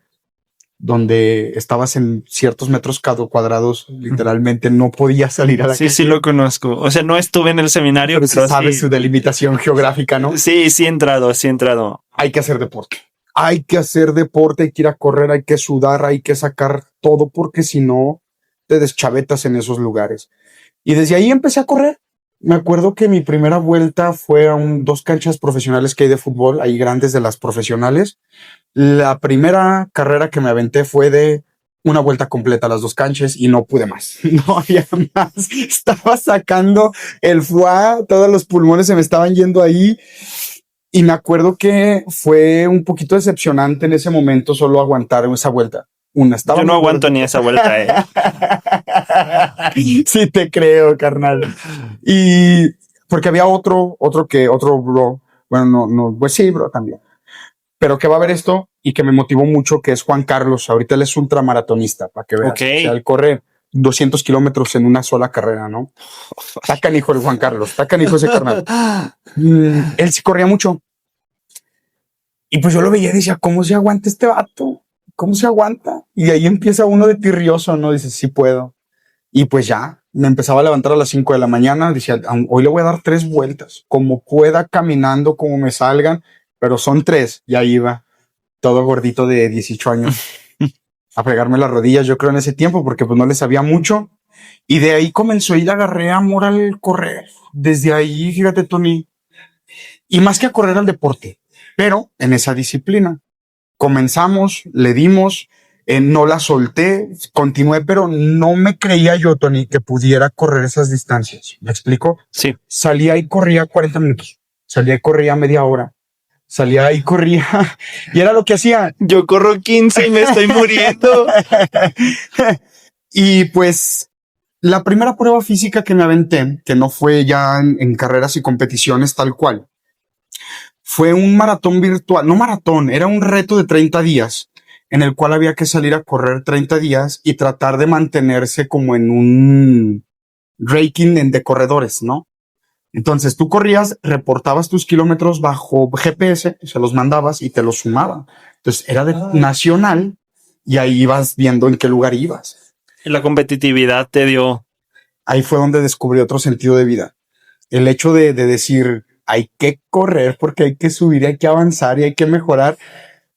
donde estabas en ciertos metros cuadrados, literalmente no podías salir a la calle. Sí, lo conozco. O sea, no estuve en el seminario, pero sabes sí, su delimitación geográfica, ¿no? Sí, he entrado. Hay que hacer deporte. Hay que hacer deporte, hay que ir a correr, hay que sudar, hay que sacar todo, porque si no, te deschavetas en esos lugares. Y desde ahí empecé a correr. Me acuerdo que mi primera vuelta fue a dos canchas profesionales que hay de fútbol, ahí grandes de las profesionales. La primera carrera que me aventé fue de una vuelta completa a las dos canchas y no pude más. No había más. Estaba sacando el foie, todos los pulmones se me estaban yendo ahí. Y me acuerdo que fue un poquito decepcionante en ese momento solo aguantar esa vuelta. Yo no aguanto ni esa vuelta, Sí te creo, carnal. Y porque había otro bro. Bueno, no, pues sí, bro, también. Pero que va a ver esto y que me motivó mucho, que es Juan Carlos. Ahorita él es ultramaratonista, para que veas. Okay. O sea, él corre 200 kilómetros en una sola carrera, ¿no? Está canijo el Juan Carlos, está canijo ese carnal. Él sí corría mucho. Y pues yo lo veía y decía, ¿cómo se aguanta este vato? ¿Cómo se aguanta? Y ahí empieza uno de tirrioso, ¿no? Dice, sí puedo. Y pues ya, me empezaba a levantar a las 5 de la mañana. Decía, hoy le voy a dar 3 vueltas, como pueda, caminando, como me salgan, pero son 3. Y ahí iba, todo gordito de 18 años, a pegarme las rodillas, yo creo en ese tiempo, porque pues no le sabía mucho. Y de ahí comenzó y le agarré amor al correr. Desde ahí, fíjate, Tony. Y más que a correr, al deporte, pero en esa disciplina. Comenzamos, le dimos, no la solté, continué, pero no me creía yo, Tony, que pudiera correr esas distancias. ¿Me explico? Sí. Salía y corría 40 minutos. Salía y corría media hora. Salía y corría. Y era lo que hacía. Yo corro 15 y me estoy muriendo. Y pues la primera prueba física que me aventé, que no fue ya en carreras y competiciones tal cual, fue un maratón virtual. No maratón, era un reto de 30 días en el cual había que salir a correr 30 días y tratar de mantenerse como en un ranking de corredores, ¿no? Entonces tú corrías, reportabas tus kilómetros bajo GPS, se los mandabas y te los sumaban. Entonces era de nacional y ahí ibas viendo en qué lugar ibas. Y la competitividad te dio. Ahí fue donde descubrí otro sentido de vida. El hecho de decir, hay que correr porque hay que subir, hay que avanzar y hay que mejorar,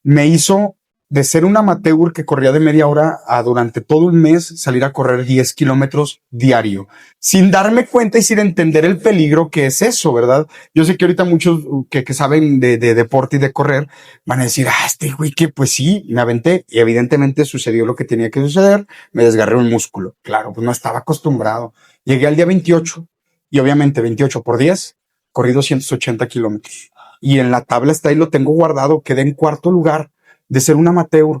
me hizo de ser un amateur que corría de media hora a durante todo un mes salir a correr 10 kilómetros diario, sin darme cuenta y sin entender el peligro que es eso, ¿verdad? Yo sé que ahorita muchos que saben de deporte y de correr van a decir, este güey que pues sí, me aventé y evidentemente sucedió lo que tenía que suceder, me desgarré un músculo. Claro, pues no estaba acostumbrado. Llegué al día 28 y obviamente 28 por 10, corrí 280 kilómetros. Y en la tabla está ahí, lo tengo guardado, quedé en cuarto lugar. de ser un amateur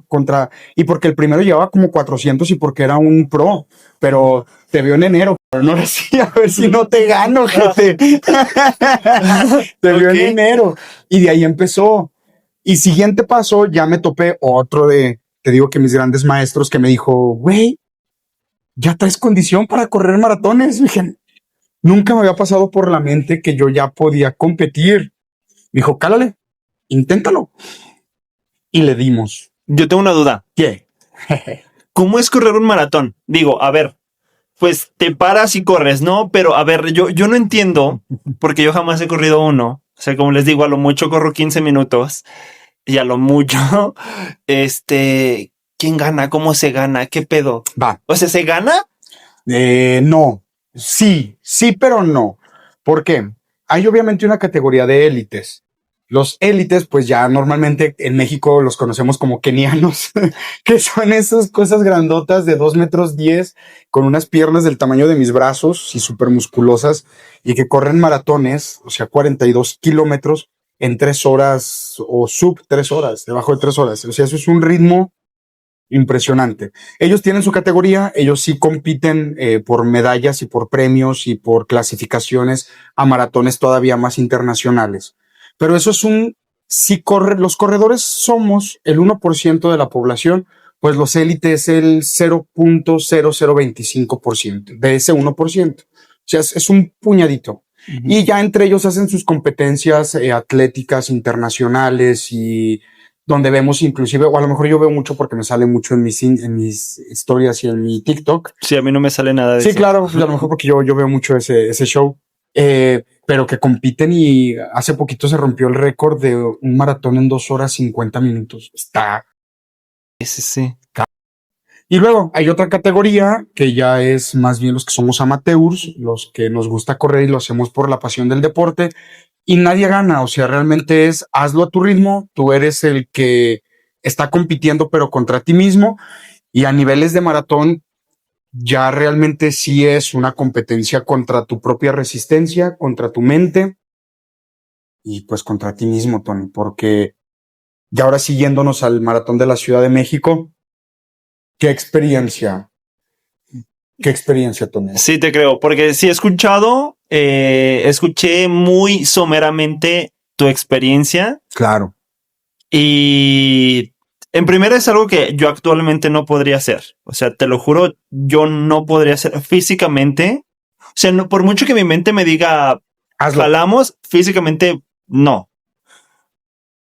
y porque el primero llevaba como 400 y porque era un pro, pero te veo en enero, pero no decía, a ver si no te gano, jefe. Te veo en enero. Y de ahí empezó. Y siguiente paso, ya me topé otro te digo que mis grandes maestros que me dijo, güey, ya traes condición para correr maratones. Y dije, nunca me había pasado por la mente que yo ya podía competir. Me dijo, cálale, inténtalo. Y le dimos. Yo tengo una duda. ¿Qué? ¿Cómo es correr un maratón? Digo, a ver, pues te paras y corres, ¿no? Pero a ver, yo no entiendo, porque yo jamás he corrido uno. O sea, como les digo, a lo mucho corro 15 minutos y a lo mucho, ¿quién gana? ¿Cómo se gana? ¿Qué pedo? Va. O sea, ¿se gana? No. Sí, pero no. ¿Por qué? Hay obviamente una categoría de élites. Los élites, pues ya normalmente en México los conocemos como kenianos, que son esas cosas grandotas de 2 metros 10 con unas piernas del tamaño de mis brazos y súper musculosas y que corren maratones, o sea, 42 kilómetros en 3 horas o sub 3 horas, debajo de 3 horas. O sea, eso es un ritmo impresionante. Ellos tienen su categoría, ellos sí compiten por medallas y por premios y por clasificaciones a maratones todavía más internacionales. Pero eso es los corredores somos el 1% de la población, pues los élites es el 0.0025% de ese 1%. O sea, es un puñadito. Y ya entre ellos hacen sus competencias atléticas internacionales y donde vemos inclusive, o a lo mejor yo veo mucho porque me sale mucho en mis historias y en mi TikTok. Sí, a mí no me sale nada de eso. Sí, claro, pues a lo mejor porque yo veo mucho ese show. Pero que compiten y hace poquito se rompió el récord de un maratón en 2 horas 50 minutos. Está. Sí. Y luego hay otra categoría que ya es más bien los que somos amateurs, los que nos gusta correr y lo hacemos por la pasión del deporte y nadie gana. O sea, realmente es hazlo a tu ritmo. Tú eres el que está compitiendo, pero contra ti mismo. Y a niveles de maratón, ya realmente sí es una competencia contra tu propia resistencia, contra tu mente y pues contra ti mismo, Tony, porque ya ahora siguiéndonos al maratón de la Ciudad de México, qué experiencia, Tony. Sí, te creo, porque sí he escuchado, escuché muy someramente tu experiencia. Claro. Y en primera es algo que yo actualmente no podría hacer. O sea, te lo juro, yo no podría hacer físicamente. O sea, no, por mucho que mi mente me diga, hazlo. jalamos, físicamente no.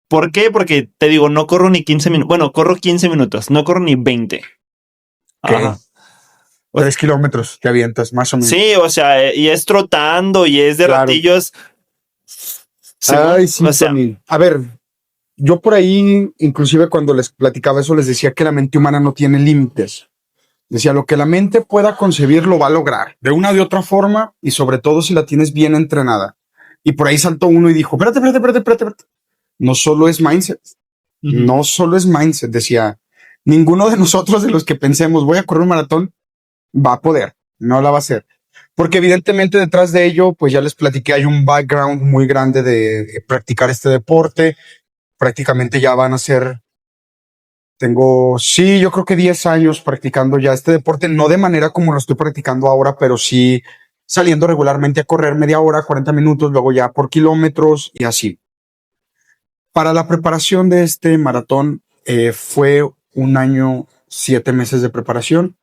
¿Por qué? Porque te digo, no corro ni 15 minutos. Bueno, corro 15 minutos, no corro ni 20. Ajá. 3 kilómetros te avientas, más o menos. Sí, o sea, y es trotando y es de ratillos. Ay, sí, o sea, Tony. A ver, yo por ahí, inclusive cuando les platicaba eso, les decía que la mente humana no tiene límites. Decía, lo que la mente pueda concebir lo va a lograr, de una o de otra forma, y sobre todo si la tienes bien entrenada. Y por ahí saltó uno y dijo, espérate. No solo es mindset. No solo es mindset. Decía, ninguno de nosotros de los que pensemos, voy a correr un maratón, va a poder. No la va a hacer. Porque evidentemente detrás de ello, pues ya les platiqué, hay un background muy grande de practicar este deporte. Prácticamente ya van a ser... yo creo que 10 años practicando ya este deporte, no de manera como lo estoy practicando ahora, pero sí saliendo regularmente a correr media hora, 40 minutos, luego ya por kilómetros y así. Para la preparación de este maratón fue 1 año, 7 meses de preparación.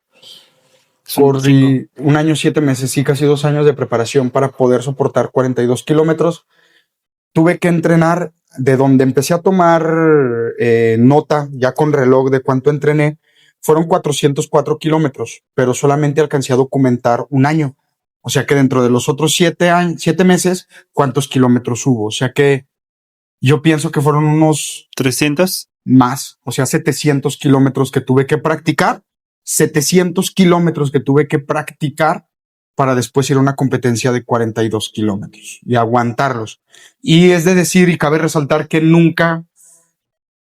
Corrí 1 año, 7 meses, sí, casi 2 años de preparación para poder soportar 42 kilómetros. Tuve que entrenar. De donde empecé a tomar nota ya con reloj de cuánto entrené, fueron 404 kilómetros, pero solamente alcancé a documentar 1 año. O sea que dentro de los otros 7 meses, ¿cuántos kilómetros hubo? O sea que yo pienso que fueron unos 300 más, o sea, 700 kilómetros que tuve que practicar, 700 kilómetros que tuve que practicar para después ir a una competencia de 42 kilómetros y aguantarlos. Y es de decir, y cabe resaltar que nunca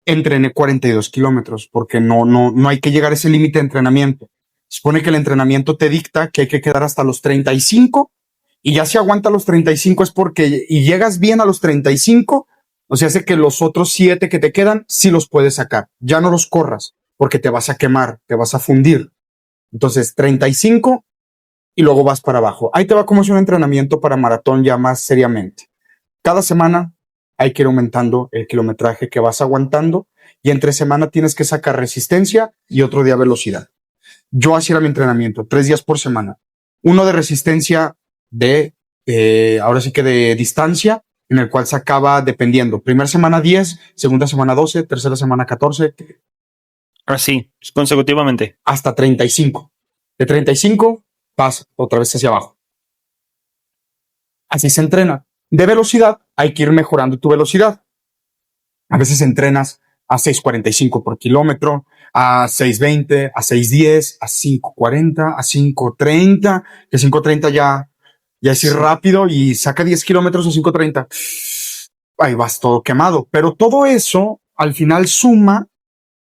entrené 42 kilómetros, porque no hay que llegar a ese límite de entrenamiento. Se supone que el entrenamiento te dicta que hay que quedar hasta los 35, y ya si aguanta los 35 es porque, y llegas bien a los 35, O sea, hace que los otros 7 que te quedan, sí los puedes sacar. Ya no los corras, porque te vas a quemar, te vas a fundir. Entonces, 35 y luego vas para abajo. Ahí te va como es un entrenamiento para maratón ya más seriamente. Cada semana hay que ir aumentando el kilometraje que vas aguantando y entre semana tienes que sacar resistencia y otro día velocidad. Yo hacía mi entrenamiento 3 días por semana. Uno de resistencia ahora sí que de distancia, en el cual sacaba dependiendo. Primera semana 10, segunda semana 12, tercera semana 14. Así, consecutivamente. Hasta 35. De 35 pasa otra vez hacia abajo. Así se entrena. De velocidad hay que ir mejorando tu velocidad. A veces entrenas a 6:45 por kilómetro, a 6:20, a 6:10, a 5:40, a 5:30, que 5:30 ya es ir rápido y saca 10 kilómetros a 5:30. Ahí vas todo quemado. Pero todo eso al final suma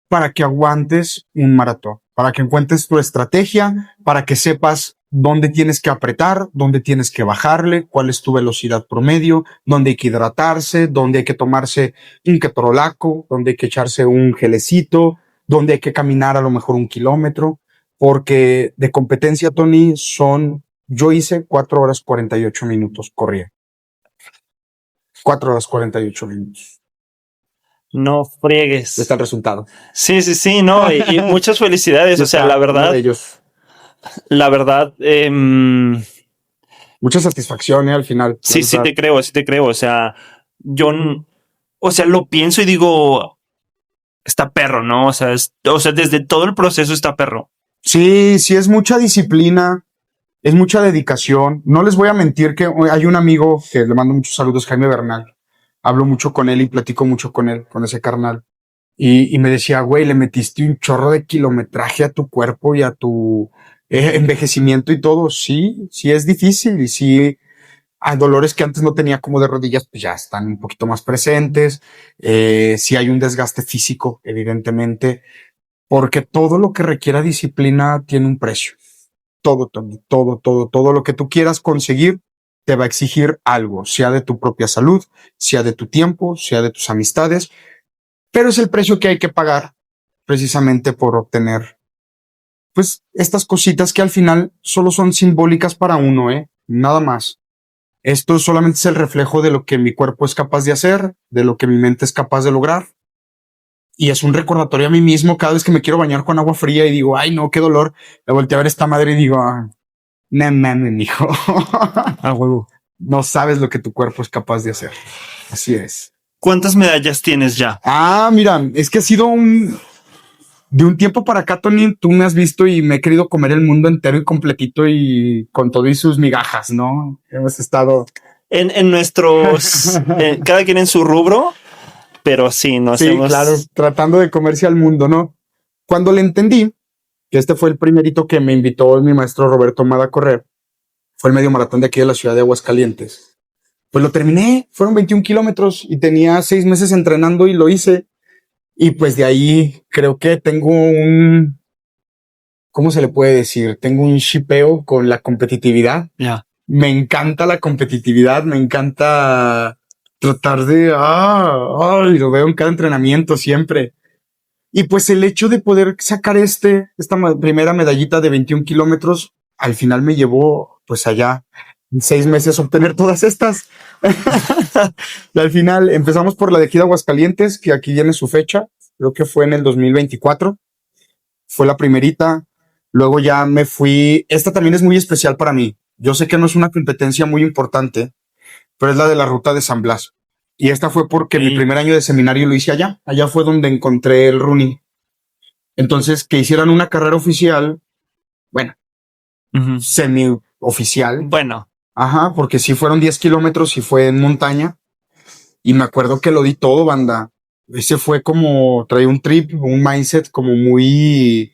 para que aguantes un maratón, para que encuentres tu estrategia, para que sepas dónde tienes que apretar, dónde tienes que bajarle, cuál es tu velocidad promedio, dónde hay que hidratarse, dónde hay que tomarse un ketorolaco, dónde hay que echarse un gelecito, dónde hay que caminar a lo mejor 1 kilómetro, porque de competencia, Tony, yo hice 4 horas 48 minutos, corría. 4 horas 48 minutos. No friegues. Está el resultado. Sí, no, y muchas felicidades. O sea, la verdad, mucha satisfacción, al final. Sí te creo. O sea, lo pienso y digo, está perro, ¿no? O sea, desde todo el proceso está perro. Sí, es mucha disciplina, es mucha dedicación. No les voy a mentir que hay un amigo que le mando muchos saludos, Jaime Bernal. Hablo mucho con él y platico mucho con él, con ese carnal. Y me decía, güey, le metiste un chorro de kilometraje a tu cuerpo y a tu envejecimiento y todo. Sí es difícil y sí hay dolores que antes no tenía como de rodillas, pues ya están un poquito más presentes. Sí hay un desgaste físico, evidentemente, porque todo lo que requiera disciplina tiene un precio. Todo, Tony, todo lo que tú quieras conseguir te va a exigir algo, sea de tu propia salud, sea de tu tiempo, sea de tus amistades, pero es el precio que hay que pagar precisamente por obtener, pues, estas cositas que al final solo son simbólicas para uno, nada más. Esto solamente es el reflejo de lo que mi cuerpo es capaz de hacer, de lo que mi mente es capaz de lograr. Y es un recordatorio a mí mismo cada vez que me quiero bañar con agua fría y digo, ay no, qué dolor. Le volteo a ver esta madre y digo, no mames, mijo. Huevo. No sabes lo que tu cuerpo es capaz de hacer. Así es. ¿Cuántas medallas tienes ya? Mira, es que ha sido de un tiempo para acá, Tony, tú me has visto y me he querido comer el mundo entero y completito y con todo y sus migajas, ¿no? Hemos estado en nuestros, cada quien en su rubro, pero sí, claro, tratando de comerse al mundo, ¿no? Cuando le entendí que este fue el primerito que me invitó mi maestro Roberto Mada a correr, fue el medio maratón de aquí de la ciudad de Aguascalientes. Pues lo terminé, fueron 21 kilómetros y tenía 6 meses entrenando y lo hice. Y pues de ahí creo que tengo ¿cómo se le puede decir? Tengo un shipeo con la competitividad. Ya. Me encanta la competitividad, me encanta tratar de, lo veo en cada entrenamiento siempre. Y pues el hecho de poder sacar esta primera medallita de 21 kilómetros, al final me llevó pues allá en 6 meses obtener todas estas. Y al final empezamos por la de aquí de Aguascalientes, que aquí viene su fecha, creo que fue en el 2024. Fue la primerita. Luego ya me fui. Esta también es muy especial para mí. Yo sé que no es una competencia muy importante, pero es la de la ruta de San Blas. Y esta fue porque mi primer año de seminario lo hice allá. Allá fue donde encontré el running. Entonces, que hicieran una carrera oficial, bueno, semi-oficial. Bueno. Ajá, porque sí fueron 10 kilómetros y fue en montaña. Y me acuerdo que lo di todo, banda. Ese fue como, traía un trip, un mindset como muy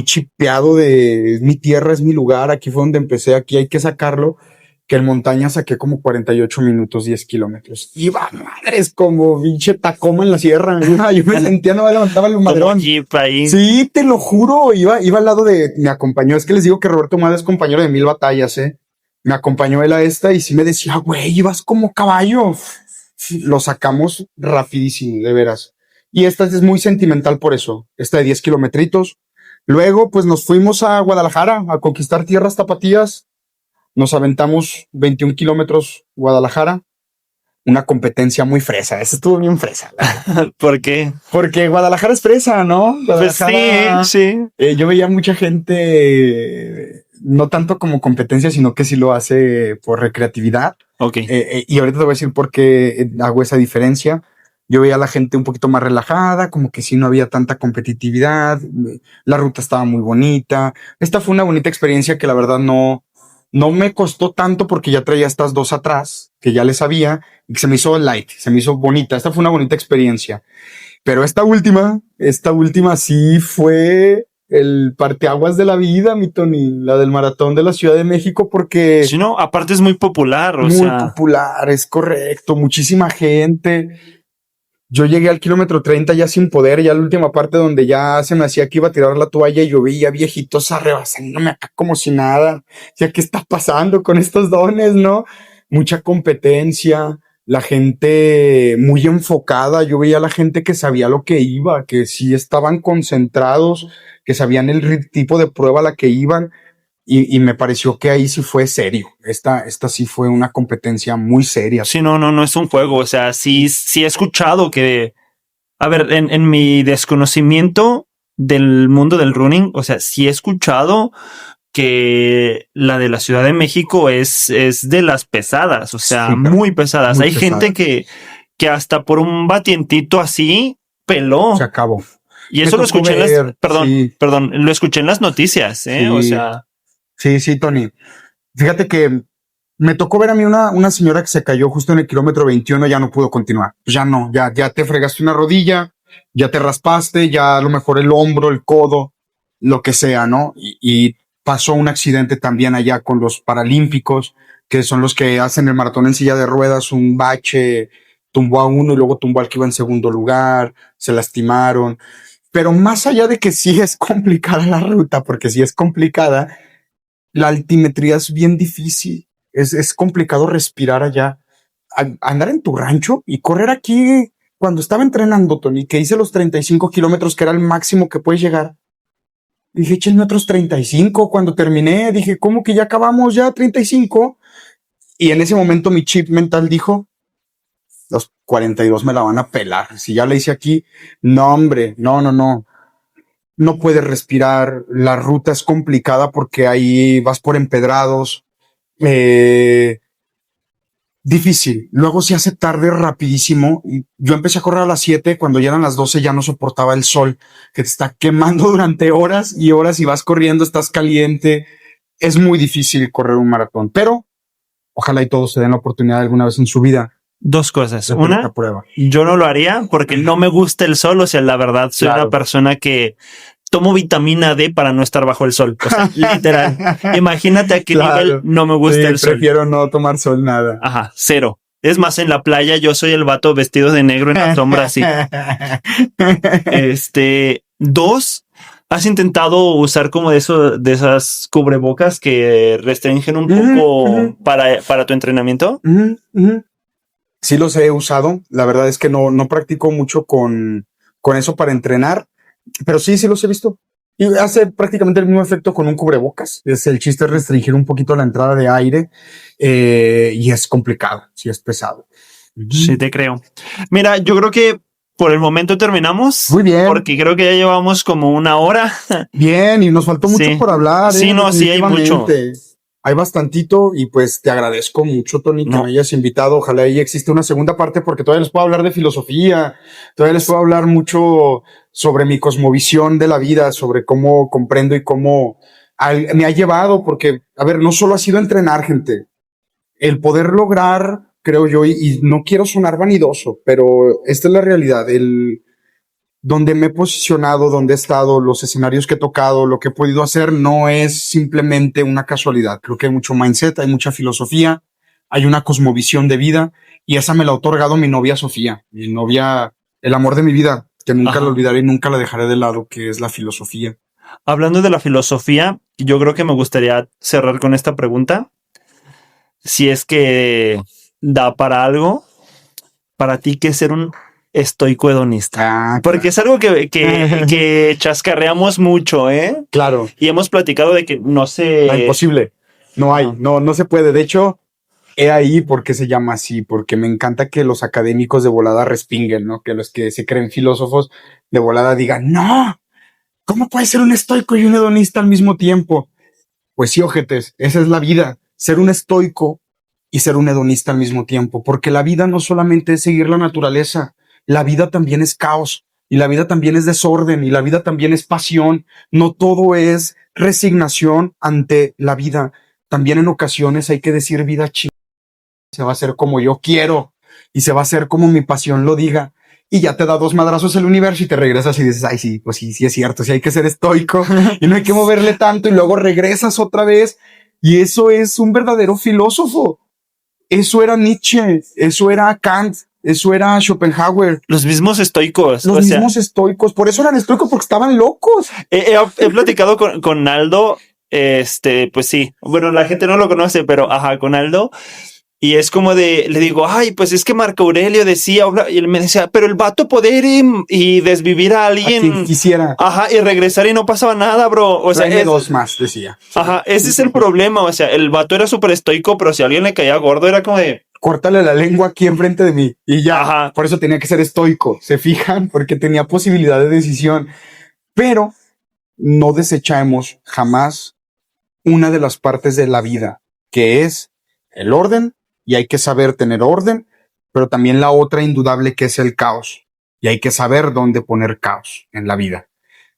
chipeado de es mi tierra, es mi lugar, aquí fue donde empecé, aquí hay que sacarlo. Que en montaña saqué como 48 minutos, 10 kilómetros. Iba, madres, como pinche Tacoma en la sierra. Yo me sentía, no me levantaba el madrón. Sí, te lo juro, iba al lado me acompañó, es que les digo que Roberto Mada es compañero de 1000 batallas, Me acompañó él a esta y sí me decía, güey, ibas como caballo. lo sacamos rapidísimo, de veras. Y esta es muy sentimental por eso, esta de 10 kilometritos. Luego, pues nos fuimos a Guadalajara a conquistar tierras tapatías. Nos aventamos 21 kilómetros Guadalajara. Una competencia muy fresa. Esa estuvo bien fresa. ¿Por qué? Porque Guadalajara es fresa, ¿no? Guadalajara, pues sí. Yo veía mucha gente, no tanto como competencia, sino que sí lo hace por recreatividad. Ok. Y ahorita te voy a decir por qué hago esa diferencia. Yo veía a la gente un poquito más relajada, como que sí no había tanta competitividad. La ruta estaba muy bonita. Esta fue una bonita experiencia que la verdad no me costó tanto porque ya traía estas dos atrás, que ya les sabía, y que se me hizo light, se me hizo bonita. Esta fue una bonita experiencia. Pero esta última sí fue el parteaguas de la vida, mi Tony, la del maratón de la Ciudad de México, porque... Sí, no, aparte es muy popular, muy popular, es correcto, muchísima gente. Yo llegué al kilómetro 30 ya sin poder, ya la última parte donde ya se me hacía que iba a tirar la toalla y yo veía viejitos arrebasándome acá como si nada. Ya, ¿qué está pasando con estos dones, no? Mucha competencia, la gente muy enfocada. Yo veía a la gente que sabía lo que iba, que sí estaban concentrados, que sabían el tipo de prueba a la que iban. Y me pareció que ahí sí fue serio. Esta sí fue una competencia muy seria. Sí, no es un juego. O sea, sí he escuchado que, a ver, en mi desconocimiento del mundo del running, o sea, sí he escuchado que la de la Ciudad de México es de las pesadas, o sea, sí, muy pesadas. Muy Hay pesada. Gente que hasta por un batientito así peló. Se acabó. Y eso lo escuché en las, perdón, lo escuché en las noticias, sí. O sea. Sí, Tony. Fíjate que me tocó ver a mí una señora que se cayó justo en el kilómetro 21, ya no pudo continuar. Pues ya te fregaste una rodilla, ya te raspaste, ya a lo mejor el hombro, el codo, lo que sea, ¿no? Y pasó un accidente también allá con los paralímpicos, que son los que hacen el maratón en silla de ruedas, un bache, tumbó a uno y luego tumbó al que iba en segundo lugar, se lastimaron. Pero más allá de que sí es complicada la ruta, porque sí es complicada, la altimetría es bien difícil. Es complicado respirar allá. Andar en tu rancho y correr aquí. Cuando estaba entrenando, Tony, que hice los 35 kilómetros, que era el máximo que puedes llegar, dije, échenme otros 35. Cuando terminé, dije, ¿cómo que ya acabamos ya 35? Y en ese momento mi chip mental dijo, los 42 me la van a pelar. Si ya la hice aquí, no, hombre, no. No puedes respirar, la ruta es complicada porque ahí vas por empedrados, difícil. Luego se hace tarde rapidísimo. Yo empecé a correr a las 7, cuando ya eran las 12 ya no soportaba el sol, que te está quemando durante horas y horas y vas corriendo, estás caliente. Es muy difícil correr un maratón, pero ojalá y todos se den la oportunidad alguna vez en su vida. Dos cosas. Una, yo no lo haría porque no me gusta el sol. O sea, la verdad, soy una persona que tomo vitamina D para no estar bajo el sol. O sea, literal. Imagínate a qué nivel no me gusta el sol. Prefiero no tomar sol nada. Ajá, cero. Es más, en la playa yo soy el vato vestido de negro en la sombra así. Dos, ¿has intentado usar como de esas cubrebocas que restringen un poco para tu entrenamiento? Sí los he usado. La verdad es que no practico mucho con eso para entrenar, pero sí los he visto. Y hace prácticamente el mismo efecto con un cubrebocas. El chiste es restringir un poquito la entrada de aire, y es complicado, sí es pesado. Sí, te creo. Mira, yo creo que por el momento terminamos. Muy bien. Porque creo que ya llevamos como 1 hora. Bien, y nos faltó mucho por hablar. Sí, sí hay mucho. Hay bastantito y pues te agradezco mucho, Tony, que me hayas invitado. Ojalá ahí existe una segunda parte porque todavía les puedo hablar de filosofía, todavía les puedo hablar mucho sobre mi cosmovisión de la vida, sobre cómo comprendo y cómo me ha llevado, porque, a ver, no solo ha sido entrenar, gente, el poder lograr, creo yo, y no quiero sonar vanidoso, pero esta es la realidad, donde me he posicionado, donde he estado, los escenarios que he tocado, lo que he podido hacer, no es simplemente una casualidad. Creo que hay mucho mindset, hay mucha filosofía, hay una cosmovisión de vida, y esa me la ha otorgado mi novia Sofía, mi novia, el amor de mi vida, que nunca la olvidaré y nunca la dejaré de lado, que es la filosofía. Hablando de la filosofía, yo creo que me gustaría cerrar con esta pregunta. Si es que da para algo. para ti qué es ser un estoico hedonista? Ah, Porque es algo que chascarreamos mucho, ¿eh? claro. Y hemos platicado de que no sé. No, imposible. No hay, no se puede. De hecho, he ahí por qué se llama así, porque me encanta que los académicos de volada respinguen, ¿no? Que los que se creen filósofos de volada digan, no, ¿cómo puede ser un estoico y un hedonista al mismo tiempo? Pues sí, ojetes, esa es la vida, ser un estoico y ser un hedonista al mismo tiempo, porque la vida no solamente es seguir la naturaleza, la vida también es caos, y la vida también es desorden, y la vida también es pasión, no todo es resignación ante la vida, también en ocasiones hay que decir vida chingada, se va a hacer como yo quiero, y se va a hacer como mi pasión lo diga, y ya te da 2 madrazos el universo y te regresas y dices, ay, sí, pues sí, sí es cierto, sí hay que ser estoico y no hay que moverle tanto y luego regresas otra vez y eso es un verdadero filósofo. Eso era Nietzsche, eso era Kant, eso era Schopenhauer. Los mismos estoicos. Los mismos estoicos, por eso eran estoicos porque estaban locos. He platicado con Aldo, pues sí, bueno, la gente no lo conoce, pero ajá, con Aldo. Y es como le digo, ay, pues es que Marco Aurelio decía, y él me decía, pero el vato poder y desvivir a alguien. A quien quisiera. Ajá, y regresar y no pasaba nada, bro. O sea, 2 más, decía. Ajá, ese es el problema. O sea, el vato era súper estoico, pero si a alguien le caía gordo, era como de, córtale la lengua aquí enfrente de mí. Y ya, ajá. Por eso tenía que ser estoico. ¿Se fijan? Porque tenía posibilidad de decisión. Pero no desechamos jamás una de las partes de la vida, que es el orden. Y hay que saber tener orden, pero también la otra indudable que es el caos. Y hay que saber dónde poner caos en la vida.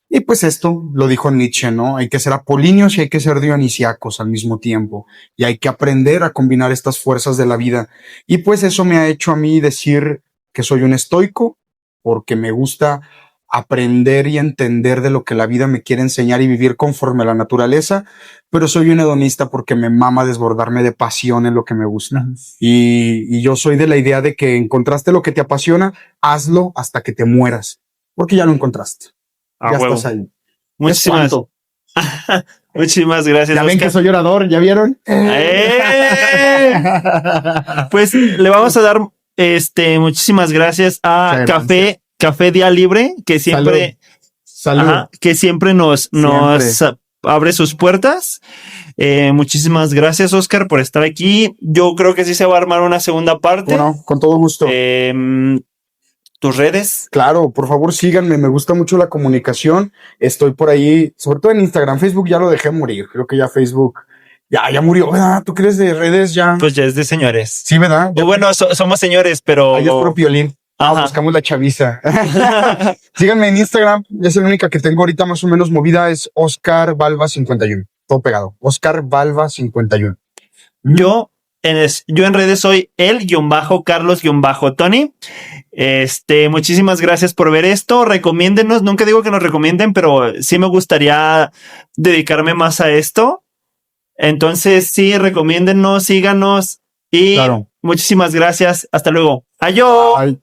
Y pues esto lo dijo Nietzsche, ¿no? Hay que ser apolíneos y hay que ser dionisiacos al mismo tiempo. Y hay que aprender a combinar estas fuerzas de la vida. Y pues eso me ha hecho a mí decir que soy un estoico, porque me gusta aprender y entender de lo que la vida me quiere enseñar y vivir conforme a la naturaleza, pero soy un hedonista porque me mama desbordarme de pasión en lo que me gusta. Y yo soy de la idea de que encontraste lo que te apasiona, hazlo hasta que te mueras, porque ya lo encontraste. Ya huevo. estás ahí. Muchísimas gracias. Ya ven Oscar. que soy orador, ¿ya vieron? Pues le vamos a dar muchísimas gracias a Café Día Libre, que siempre Salud. Ajá, que siempre nos abre sus puertas. Muchísimas gracias, Oscar, por estar aquí. Yo creo que sí se va a armar una segunda parte. Bueno, con todo gusto. ¿Tus redes? Claro, por favor síganme, me gusta mucho la comunicación. Estoy por ahí, sobre todo en Instagram. Facebook ya lo dejé morir. Creo que ya Facebook ya murió, ¿verdad? ¿Tú crees de redes ya? Pues ya es de señores. Sí, ¿verdad? O bueno, somos señores, pero... Ahí es por Piolín. Buscamos la chaviza. Síganme en Instagram. Es la única que tengo ahorita más o menos movida. Es Oscar Balva 51. Todo pegado. Oscar Balva 51. Yo en redes soy el-Carlos-Tony. Muchísimas gracias por ver esto. Recomiéndenos. Nunca digo que nos recomienden, pero sí me gustaría dedicarme más a esto. Entonces, sí, recomiéndenos, síganos y muchísimas gracias. Hasta luego. Adiós.